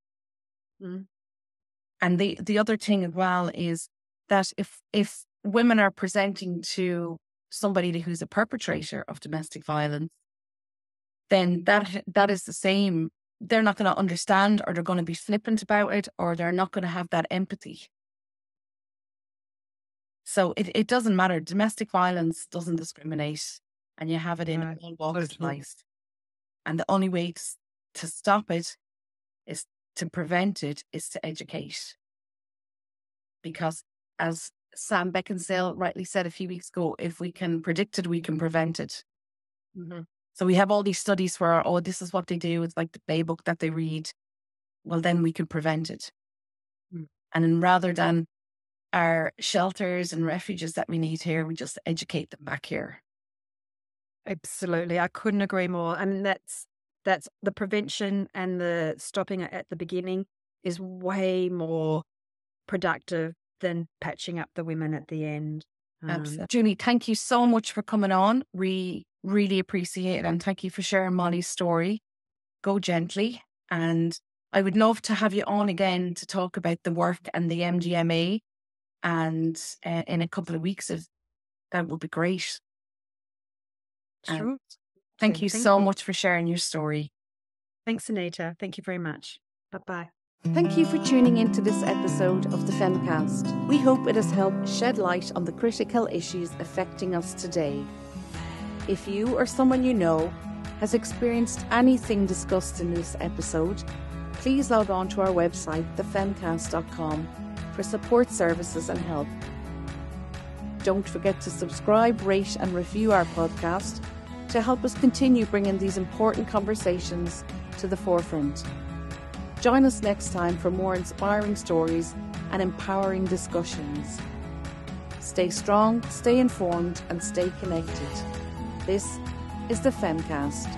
[SPEAKER 2] Mm.
[SPEAKER 1] And the other thing as well is that if women are presenting to somebody who's a perpetrator of domestic violence, then that is the same. They're not going to understand, or they're going to be flippant about it, or they're not going to have that empathy. So it doesn't matter. Domestic violence doesn't discriminate, and you have it in all walks of life. And the only way to stop it is to prevent it, is to educate. Because as Sam Beckinsale rightly said a few weeks ago, if we can predict it, we can prevent it.
[SPEAKER 2] Mm-hmm.
[SPEAKER 1] So we have all these studies where, this is what they do. It's like the playbook that they read. Well, then we can prevent it. Mm. And then rather than our shelters and refuges that we need here, we just educate them back here.
[SPEAKER 2] Absolutely. I couldn't agree more. I mean, that's the prevention and the stopping at the beginning is way more productive than patching up the women at the end.
[SPEAKER 1] Absolutely. Julie, thank you so much for coming on. We really appreciate it. And thank you for sharing Molly's story. Go gently. And I would love to have you on again to talk about the work and the MDMA. And in a couple of weeks, that would be great.
[SPEAKER 2] Sure.
[SPEAKER 1] Thank you so much for sharing your story.
[SPEAKER 2] Thanks, Anita. Thank you very much. Bye-bye.
[SPEAKER 1] Thank you for tuning into this episode of the Femcast. We hope it has helped shed light on the critical issues affecting us today. If you or someone you know has experienced anything discussed in this episode, please log on to our website, thefemcast.com, for support services and help. Don't forget to subscribe, rate and review our podcast to help us continue bringing these important conversations to the forefront. Join us next time for more inspiring stories and empowering discussions. Stay strong, stay informed and stay connected. This is the Femcast.